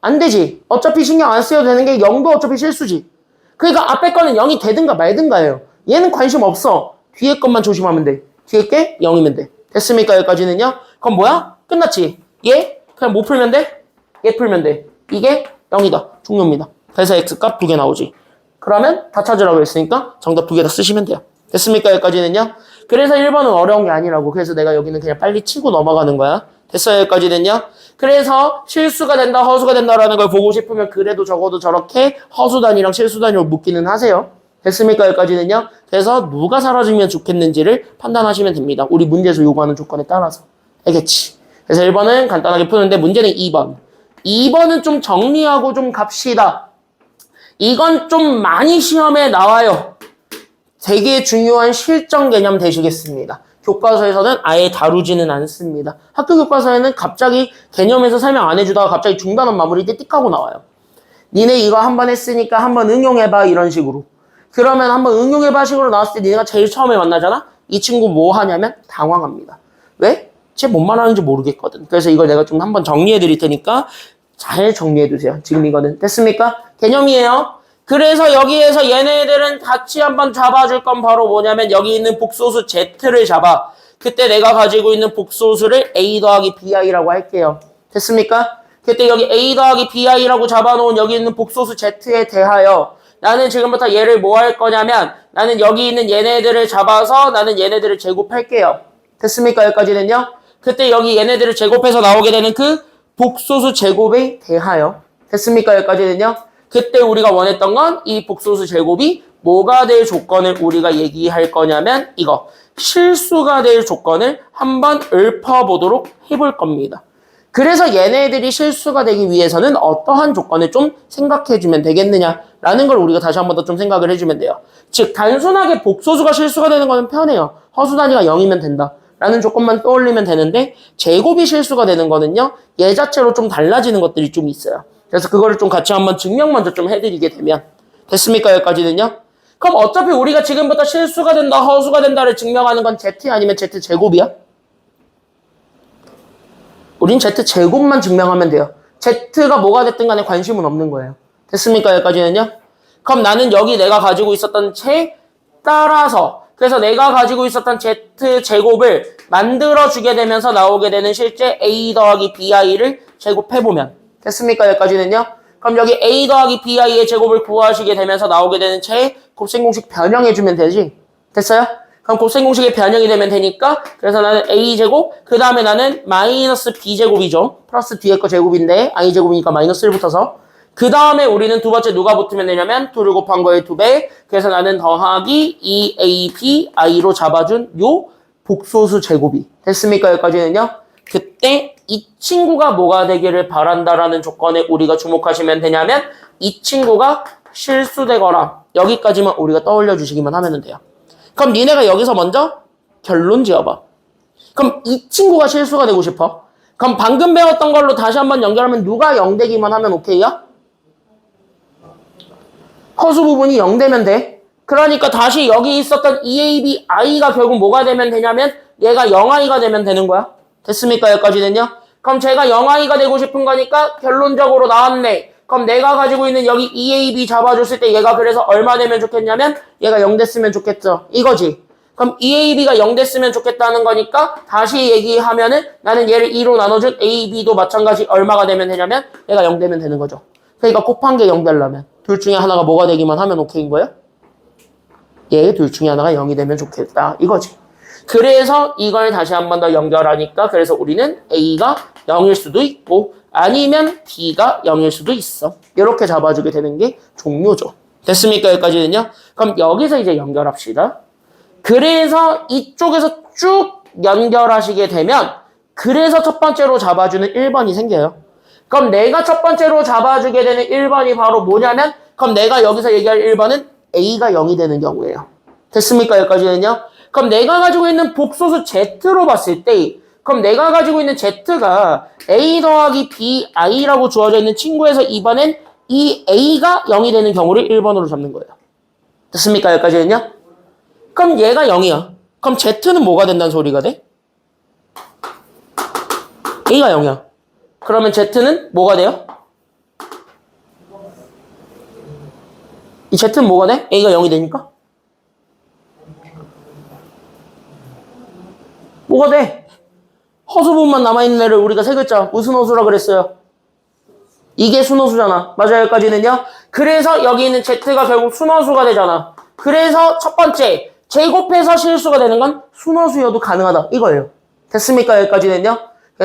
Speaker 1: 안 되지. 어차피 신경 안 쓰여도 되는 게 0도 어차피 실수지. 그러니까 앞에 거는 0이 되든가 말든가예요. 얘는 관심 없어. 뒤에 것만 조심하면 돼. 뒤에 게 0이면 돼. 됐습니까? 여기까지는요? 그럼 뭐야? 끝났지? 얘? 그냥 뭐 풀면 돼? 얘 풀면 돼. 이게 0이다. 종료입니다. 그래서 x값 2개 나오지. 그러면 다 찾으라고 했으니까 정답 2개 다 쓰시면 돼요. 됐습니까? 여기까지는요? 그래서 1번은 어려운 게 아니라고. 그래서 내가 여기는 그냥 빨리 치고 넘어가는 거야. 됐어요? 여기까지는요? 그래서 실수가 된다, 허수가 된다라는 걸 보고 싶으면 그래도 적어도 저렇게 허수단위랑 실수단위로 묶기는 하세요. 됐습니까? 여기까지는요? 그래서 누가 사라지면 좋겠는지를 판단하시면 됩니다. 우리 문제에서 요구하는 조건에 따라서. 알겠지? 그래서 1번은 간단하게 푸는데 문제는 2번. 2번은 좀 정리하고 좀 갑시다. 이건 좀 많이 시험에 나와요. 되게 중요한 실전 개념 되시겠습니다. 교과서에서는 아예 다루지는 않습니다. 학교 교과서에는 갑자기 개념에서 설명 안 해주다가 갑자기 중단원 마무리 때 띡 하고 나와요. 니네 이거 한번 했으니까 한번 응용해봐 이런 식으로. 그러면 한번 응용해봐 식으로 나왔을 때 니네가 제일 처음에 만나잖아? 이 친구 뭐 하냐면 당황합니다. 왜? 쟤 뭔 말하는지 모르겠거든. 그래서 이걸 내가 좀 한번 정리해 드릴 테니까 잘 정리해 두세요. 지금 이거는. 됐습니까? 개념이에요. 그래서 여기에서 얘네들은 같이 한번 잡아줄 건 바로 뭐냐면 여기 있는 복소수 z를 잡아. 그때 내가 가지고 있는 복소수를 a 더하기 bi라고 할게요. 됐습니까? 그때 여기 a 더하기 bi라고 잡아놓은 여기 있는 복소수 z에 대하여 나는 지금부터 얘를 뭐 할 거냐면 나는 여기 있는 얘네들을 잡아서 나는 얘네들을 제곱할게요. 됐습니까? 여기까지는요? 그때 여기 얘네들을 제곱해서 나오게 되는 그 복소수 제곱에 대하여 됐습니까? 여기까지는요? 그때 우리가 원했던 건 이 복소수 제곱이 뭐가 될 조건을 우리가 얘기할 거냐면 이거 실수가 될 조건을 한번 읊어보도록 해볼 겁니다. 그래서 얘네들이 실수가 되기 위해서는 어떠한 조건을 좀 생각해주면 되겠느냐라는 걸 우리가 다시 한 번 더 좀 생각을 해주면 돼요. 즉 단순하게 복소수가 실수가 되는 거는 편해요. 허수 단위가 0이면 된다. 라는 조건만 떠올리면 되는데 제곱이 실수가 되는 거는요. 얘 자체로 좀 달라지는 것들이 좀 있어요. 그래서 그거를 좀 같이 한번 증명 먼저 좀 해드리게 되면 됐습니까? 여기까지는요? 그럼 어차피 우리가 지금부터 실수가 된다, 허수가 된다를 증명하는 건 z 아니면 z 제곱이야? 우린 z 제곱만 증명하면 돼요. z가 뭐가 됐든 간에 관심은 없는 거예요. 됐습니까? 여기까지는요? 그럼 나는 여기 내가 가지고 있었던 채 따라서 그래서 내가 가지고 있었던 z 제곱을 만들어주게 되면서 나오게 되는 실제 a 더하기 bi를 제곱해보면 됐습니까? 여기까지는요? 그럼 여기 a 더하기 bi의 제곱을 구하시게 되면서 나오게 되는 채의 곱셈 공식 변형해주면 되지? 됐어요? 그럼 곱셈 공식에 변형이 되면 되니까 그래서 나는 a제곱 그 다음에 나는 마이너스 b제곱이죠. 플러스 뒤에 거 제곱인데 i제곱이니까 마이너스를 붙어서 그 다음에 우리는 두 번째 누가 붙으면 되냐면 2를 곱한 거의 2배 그래서 나는 더하기 2ab i로 잡아준 요 복소수 제곱이 됐습니까? 여기까지는요. 그때 이 친구가 뭐가 되기를 바란다라는 조건에 우리가 주목하시면 되냐면 이 친구가 실수되거나 여기까지만 우리가 떠올려 주시기만 하면 돼요. 그럼 니네가 여기서 먼저 결론 지어봐. 그럼 이 친구가 실수가 되고 싶어? 그럼 방금 배웠던 걸로 다시 한번 연결하면 누가 0 되기만 하면 오케이야? 허수 부분이 0 되면 돼. 그러니까 다시 여기 있었던 EAB I가 결국 뭐가 되면 되냐면 얘가 0I가 되면 되는 거야. 됐습니까? 여기까지는요. 그럼 제가 0I가 되고 싶은 거니까 결론적으로 나왔네. 그럼 내가 가지고 있는 여기 EAB 잡아줬을 때 얘가 그래서 얼마 되면 좋겠냐면 얘가 0 됐으면 좋겠죠. 이거지. 그럼 EAB가 0 됐으면 좋겠다는 거니까 다시 얘기하면은 나는 얘를 2로 나눠준 AB도 마찬가지 얼마가 되면 되냐면 얘가 0 되면 되는 거죠. 그러니까 곱한 게 0 되려면 둘 중에 하나가 뭐가 되기만 하면 오케이인 거예요? 얘 둘 중에 하나가 0이 되면 좋겠다. 이거지. 그래서 이걸 다시 한 번 더 연결하니까 그래서 우리는 A가 0일 수도 있고 아니면 B가 0일 수도 있어. 이렇게 잡아주게 되는 게 종료죠. 됐습니까? 여기까지는요. 그럼 여기서 이제 연결합시다. 그래서 이쪽에서 쭉 연결하시게 되면 그래서 첫 번째로 잡아주는 1번이 생겨요. 그럼 내가 첫 번째로 잡아주게 되는 1번이 바로 뭐냐면 그럼 내가 여기서 얘기할 1번은 A가 0이 되는 경우예요. 됐습니까? 여기까지는요. 그럼 내가 가지고 있는 복소수 Z로 봤을 때 그럼 내가 가지고 있는 Z가 A 더하기 B, I라고 주어져 있는 친구에서 이번엔 이 A가 0이 되는 경우를 1번으로 잡는 거예요. 됐습니까? 여기까지는요. 그럼 얘가 0이야. 그럼 Z는 뭐가 된다는 소리가 돼? A가 0이야. 그러면 Z는 뭐가 돼요? 이 Z는 뭐가 돼? A가 0이 되니까? 뭐가 돼? 허수 부분만 남아있는 애를 우리가 세 글자 무슨 허수라 그랬어요? 이게 순허수잖아. 맞아요. 여기까지는요. 그래서 여기 있는 Z가 결국 순허수가 되잖아. 그래서 첫 번째 제곱해서 실수가 되는 건 순허수여도 가능하다. 이거예요. 됐습니까? 여기까지는요.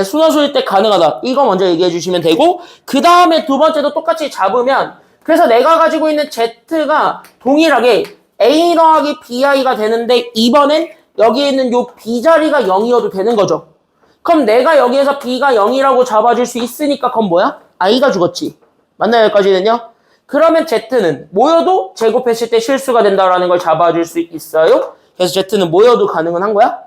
Speaker 1: 순허수일 때 가능하다. 이거 먼저 얘기해 주시면 되고 그 다음에 두 번째도 똑같이 잡으면 그래서 내가 가지고 있는 Z가 동일하게 A 더하기 BI가 되는데 이번엔 여기에 있는 요 B 자리가 0이어도 되는 거죠. 그럼 내가 여기에서 B가 0이라고 잡아줄 수 있으니까 그건 뭐야? I가 죽었지. 맞나요? 여기까지는요? 그러면 Z는 모여도 제곱했을 때 실수가 된다라는 걸 잡아줄 수 있어요. 그래서 Z는 모여도 가능은 한 거야?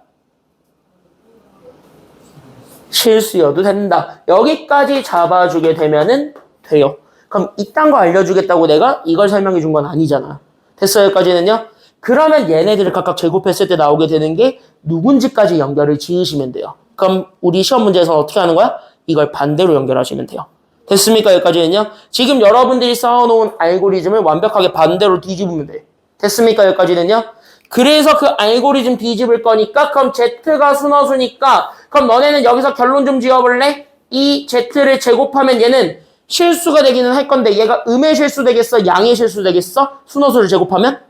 Speaker 1: 실수여도 된다. 여기까지 잡아주게 되면은 돼요. 그럼 이딴 거 알려주겠다고 내가 이걸 설명해 준 건 아니잖아. 됐어요? 여기까지는요? 그러면 얘네들을 각각 제곱했을 때 나오게 되는 게 누군지까지 연결을 지으시면 돼요. 그럼 우리 시험 문제에서 어떻게 하는 거야? 이걸 반대로 연결하시면 돼요. 됐습니까? 여기까지는요? 지금 여러분들이 쌓아놓은 알고리즘을 완벽하게 반대로 뒤집으면 돼. 됐습니까? 여기까지는요? 그래서 그 알고리즘 뒤집을 거니까 그럼 Z가 순허수니까 그럼 너네는 여기서 결론 좀 지어볼래? 이 Z를 제곱하면 얘는 실수가 되기는 할 건데 얘가 음의 실수 되겠어? 양의 실수 되겠어? 순허수를 제곱하면?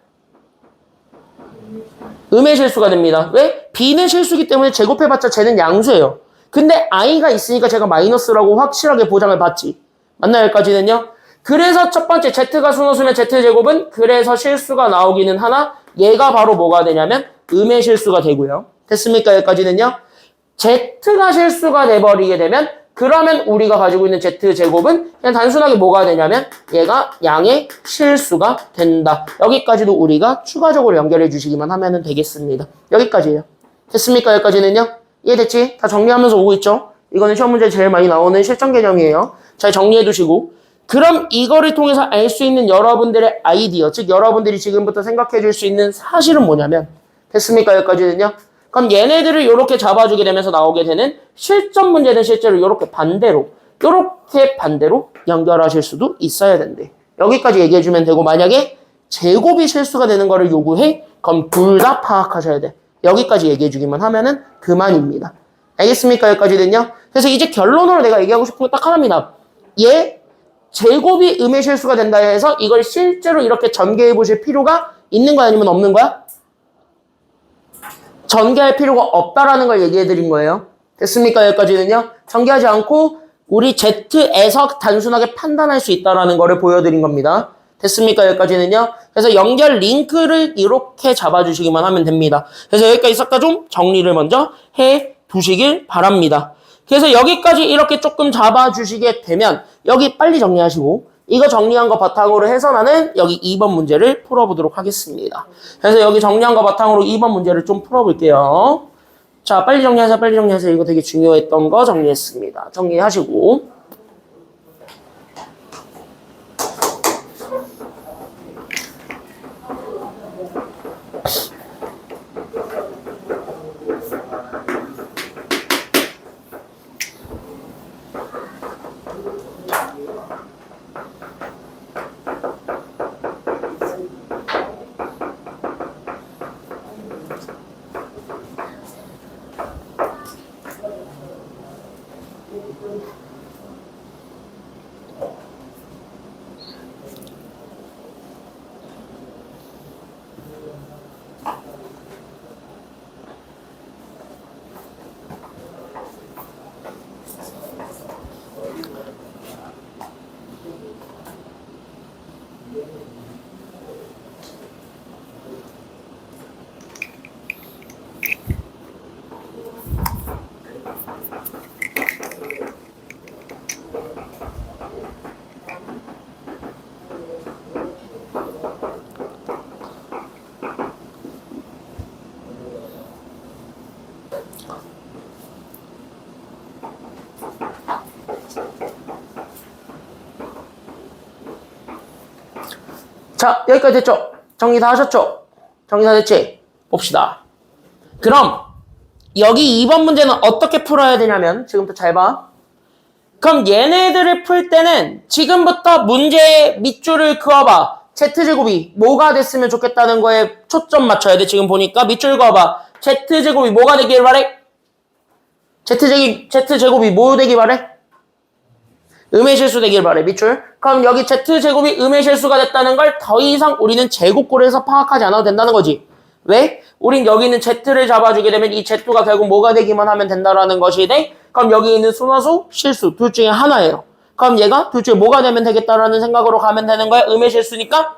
Speaker 1: 음의 실수가 됩니다. 왜? B는 실수기 때문에 제곱해봤자 쟤는 양수예요. 근데 I가 있으니까 제가 마이너스라고 확실하게 보장을 받지. 맞나요? 여기까지는요? 그래서 첫 번째 Z가 순허수면 Z제곱은 그래서 실수가 나오기는 하나 얘가 바로 뭐가 되냐면 음의 실수가 되고요. 됐습니까? 여기까지는요? Z가 실수가 돼버리게 되면 그러면 우리가 가지고 있는 Z제곱은 그냥 단순하게 뭐가 되냐면 얘가 양의 실수가 된다. 여기까지도 우리가 추가적으로 연결해 주시기만 하면 되겠습니다. 여기까지예요. 됐습니까? 여기까지는요? 이해됐지? 다 정리하면서 오고 있죠? 이거는 시험 문제에 제일 많이 나오는 실전 개념이에요. 잘 정리해 두시고 그럼 이거를 통해서 알 수 있는 여러분들의 아이디어 즉 여러분들이 지금부터 생각해 줄 수 있는 사실은 뭐냐면 됐습니까? 여기까지는요? 그럼 얘네들을 이렇게 잡아주게 되면서 나오게 되는 실전 문제는 실제로 이렇게 반대로 연결하실 수도 있어야 된대. 여기까지 얘기해주면 되고 만약에 제곱이 실수가 되는 거를 요구해? 그럼 둘 다 파악하셔야 돼. 여기까지 얘기해주기만 하면은 그만입니다. 알겠습니까? 여기까지는요? 그래서 이제 결론으로 내가 얘기하고 싶은 거 딱 하나입니다. 얘 제곱이 음의 실수가 된다 해서 이걸 실제로 이렇게 전개해 보실 필요가 있는 거야? 아니면 없는 거야? 전개할 필요가 없다라는 걸 얘기해 드린 거예요. 됐습니까? 여기까지는요. 전개하지 않고 우리 Z에서 단순하게 판단할 수 있다라는 거를 보여드린 겁니다. 됐습니까? 여기까지는요. 그래서 연결 링크를 이렇게 잡아주시기만 하면 됩니다. 그래서 여기까지 싹 다 좀 정리를 먼저 해 두시길 바랍니다. 그래서 여기까지 이렇게 조금 잡아주시게 되면 여기 빨리 정리하시고 이거 정리한 거 바탕으로 해서 나는 여기 2번 문제를 풀어보도록 하겠습니다. 그래서 여기 정리한 거 바탕으로 2번 문제를 좀 풀어볼게요. 자, 빨리 정리하세요. 빨리 정리하세요. 이거 되게 중요했던 거 정리했습니다. 정리하시고. 자, 여기까지 됐죠? 정리 다 하셨죠? 정리 다 됐지? 봅시다. 그럼 여기 2번 문제는 어떻게 풀어야 되냐면 지금부터 잘 봐. 그럼 얘네들을 풀 때는 지금부터 문제의 밑줄을 그어봐. Z제곱이 뭐가 됐으면 좋겠다는 거에 초점 맞춰야 돼. 지금 보니까 밑줄 그어봐. Z제곱이 뭐가 되길 바래? Z제곱이 뭐 되길 바래? 음의 실수 되길 바래. 밑줄. 그럼 여기 Z제곱이 음의 실수가 됐다는 걸 더 이상 우리는 제곱꼴에서 파악하지 않아도 된다는 거지. 왜? 우린 여기 있는 Z를 잡아주게 되면 이 Z가 결국 뭐가 되기만 하면 된다라는 것이 돼. 그럼 여기 있는 순화수, 실수 둘 중에 하나예요. 그럼 얘가 둘 중에 뭐가 되면 되겠다라는 생각으로 가면 되는 거야. 음의 실수니까.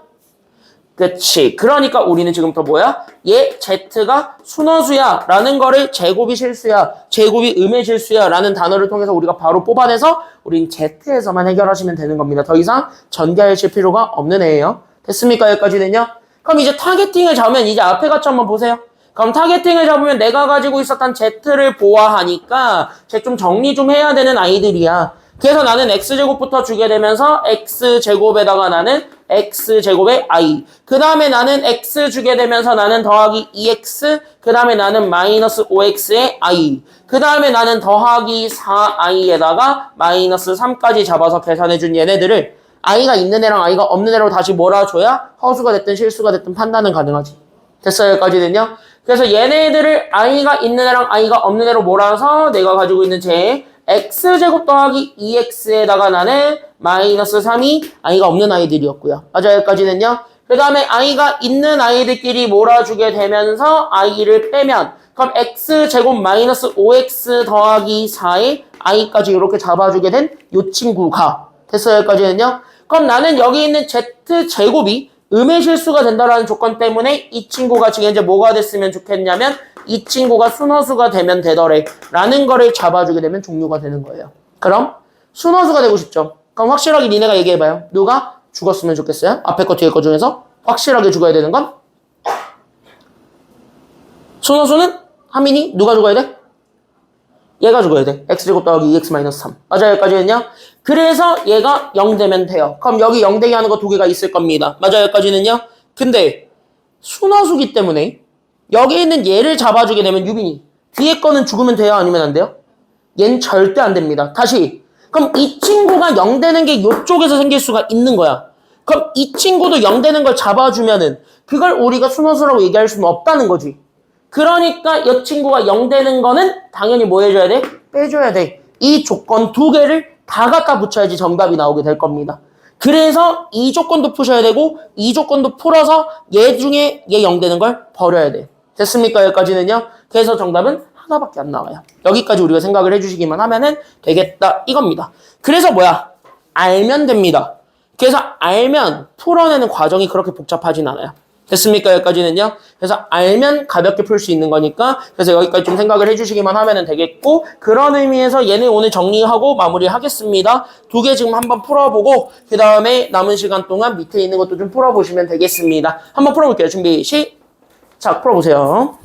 Speaker 1: 그치. 그러니까 우리는 지금부터 뭐야? 얘 Z가 순허수야 라는 거를 제곱이 실수야, 제곱이 음의 실수야 라는 단어를 통해서 우리가 바로 뽑아내서 우린 Z에서만 해결하시면 되는 겁니다. 더 이상 전개하실 필요가 없는 애예요. 됐습니까? 여기까지는요? 그럼 이제 타겟팅을 잡으면 이제 앞에 같이 한번 보세요. 그럼 타겟팅을 잡으면 내가 가지고 있었던 Z를 보아하니까 쟤 좀 정리 좀 해야 되는 아이들이야. 그래서 나는 X제곱부터 주게 되면서 X제곱에다가 나는 X제곱의 I. 그 다음에 나는 X 주게 되면서 나는 더하기 2X. 그 다음에 나는 마이너스 5X의 I. 그 다음에 나는 더하기 4I에다가 마이너스 3까지 잡아서 계산해준 얘네들을 I가 있는 애랑 I가 없는 애로 다시 몰아줘야 허수가 됐든 실수가 됐든 판단은 가능하지. 됐어요? 여기까지는요? 그래서 얘네들을 I가 있는 애랑 I가 없는 애로 몰아서 내가 가지고 있는 제 X제곱 더하기 2X에다가 나는 마이너스 3이 I가 없는 아이들이었고요. 맞아요? 여기까지는요? 그 다음에 I가 있는 아이들끼리 몰아주게 되면서 I를 빼면 그럼 X제곱 마이너스 5X 더하기 4에 I까지 이렇게 잡아주게 된 요 친구가 됐어요? 여기까지는요? 그럼 나는 여기 있는 Z제곱이 음의 실수가 된다라는 조건 때문에 이 친구가 지금 이제 뭐가 됐으면 좋겠냐면 이 친구가 순허수가 되면 되더래 라는 거를 잡아주게 되면 종료가 되는 거예요. 그럼 순허수가 되고 싶죠? 그럼 확실하게 니네가 얘기해봐요. 누가 죽었으면 좋겠어요? 앞에 거 뒤에 거 중에서 확실하게 죽어야 되는 건? 순허수는 하민이 누가 죽어야 돼? 얘가 죽어야 돼. X제곱 더하기 2X-3. 맞아요? 여기까지는요? 그래서 얘가 0 되면 돼요. 그럼 여기 0 되게 하는 거 두 개가 있을 겁니다. 맞아요? 여기까지는요? 근데 순허수기 때문에 여기 있는 얘를 잡아주게 되면 유빈이 뒤에 거는 죽으면 돼요? 아니면 안 돼요? 얘는 절대 안 됩니다. 다시. 그럼 이 친구가 0 되는 게 이쪽에서 생길 수가 있는 거야. 그럼 이 친구도 0 되는 걸 잡아주면은 그걸 우리가 순허수라고 얘기할 수는 없다는 거지. 그러니까 이 친구가 0 되는 거는 당연히 뭐 해줘야 돼? 빼줘야 돼. 이 조건 두 개를 다 갖다 붙여야지 정답이 나오게 될 겁니다. 그래서 이 조건도 푸셔야 되고 이 조건도 풀어서 얘 중에 얘 0 되는 걸 버려야 돼. 됐습니까? 여기까지는요. 그래서 정답은 하나밖에 안 나와요. 여기까지 우리가 생각을 해주시기만 하면은 되겠다 이겁니다. 그래서 뭐야? 알면 됩니다. 그래서 알면 풀어내는 과정이 그렇게 복잡하진 않아요. 됐습니까? 여기까지는요. 그래서 알면 가볍게 풀 수 있는 거니까 그래서 여기까지 좀 생각을 해주시기만 하면 되겠고 그런 의미에서 얘네 오늘 정리하고 마무리하겠습니다. 두 개 지금 한번 풀어보고 그 다음에 남은 시간 동안 밑에 있는 것도 좀 풀어보시면 되겠습니다. 한번 풀어볼게요. 준비 시작 풀어보세요.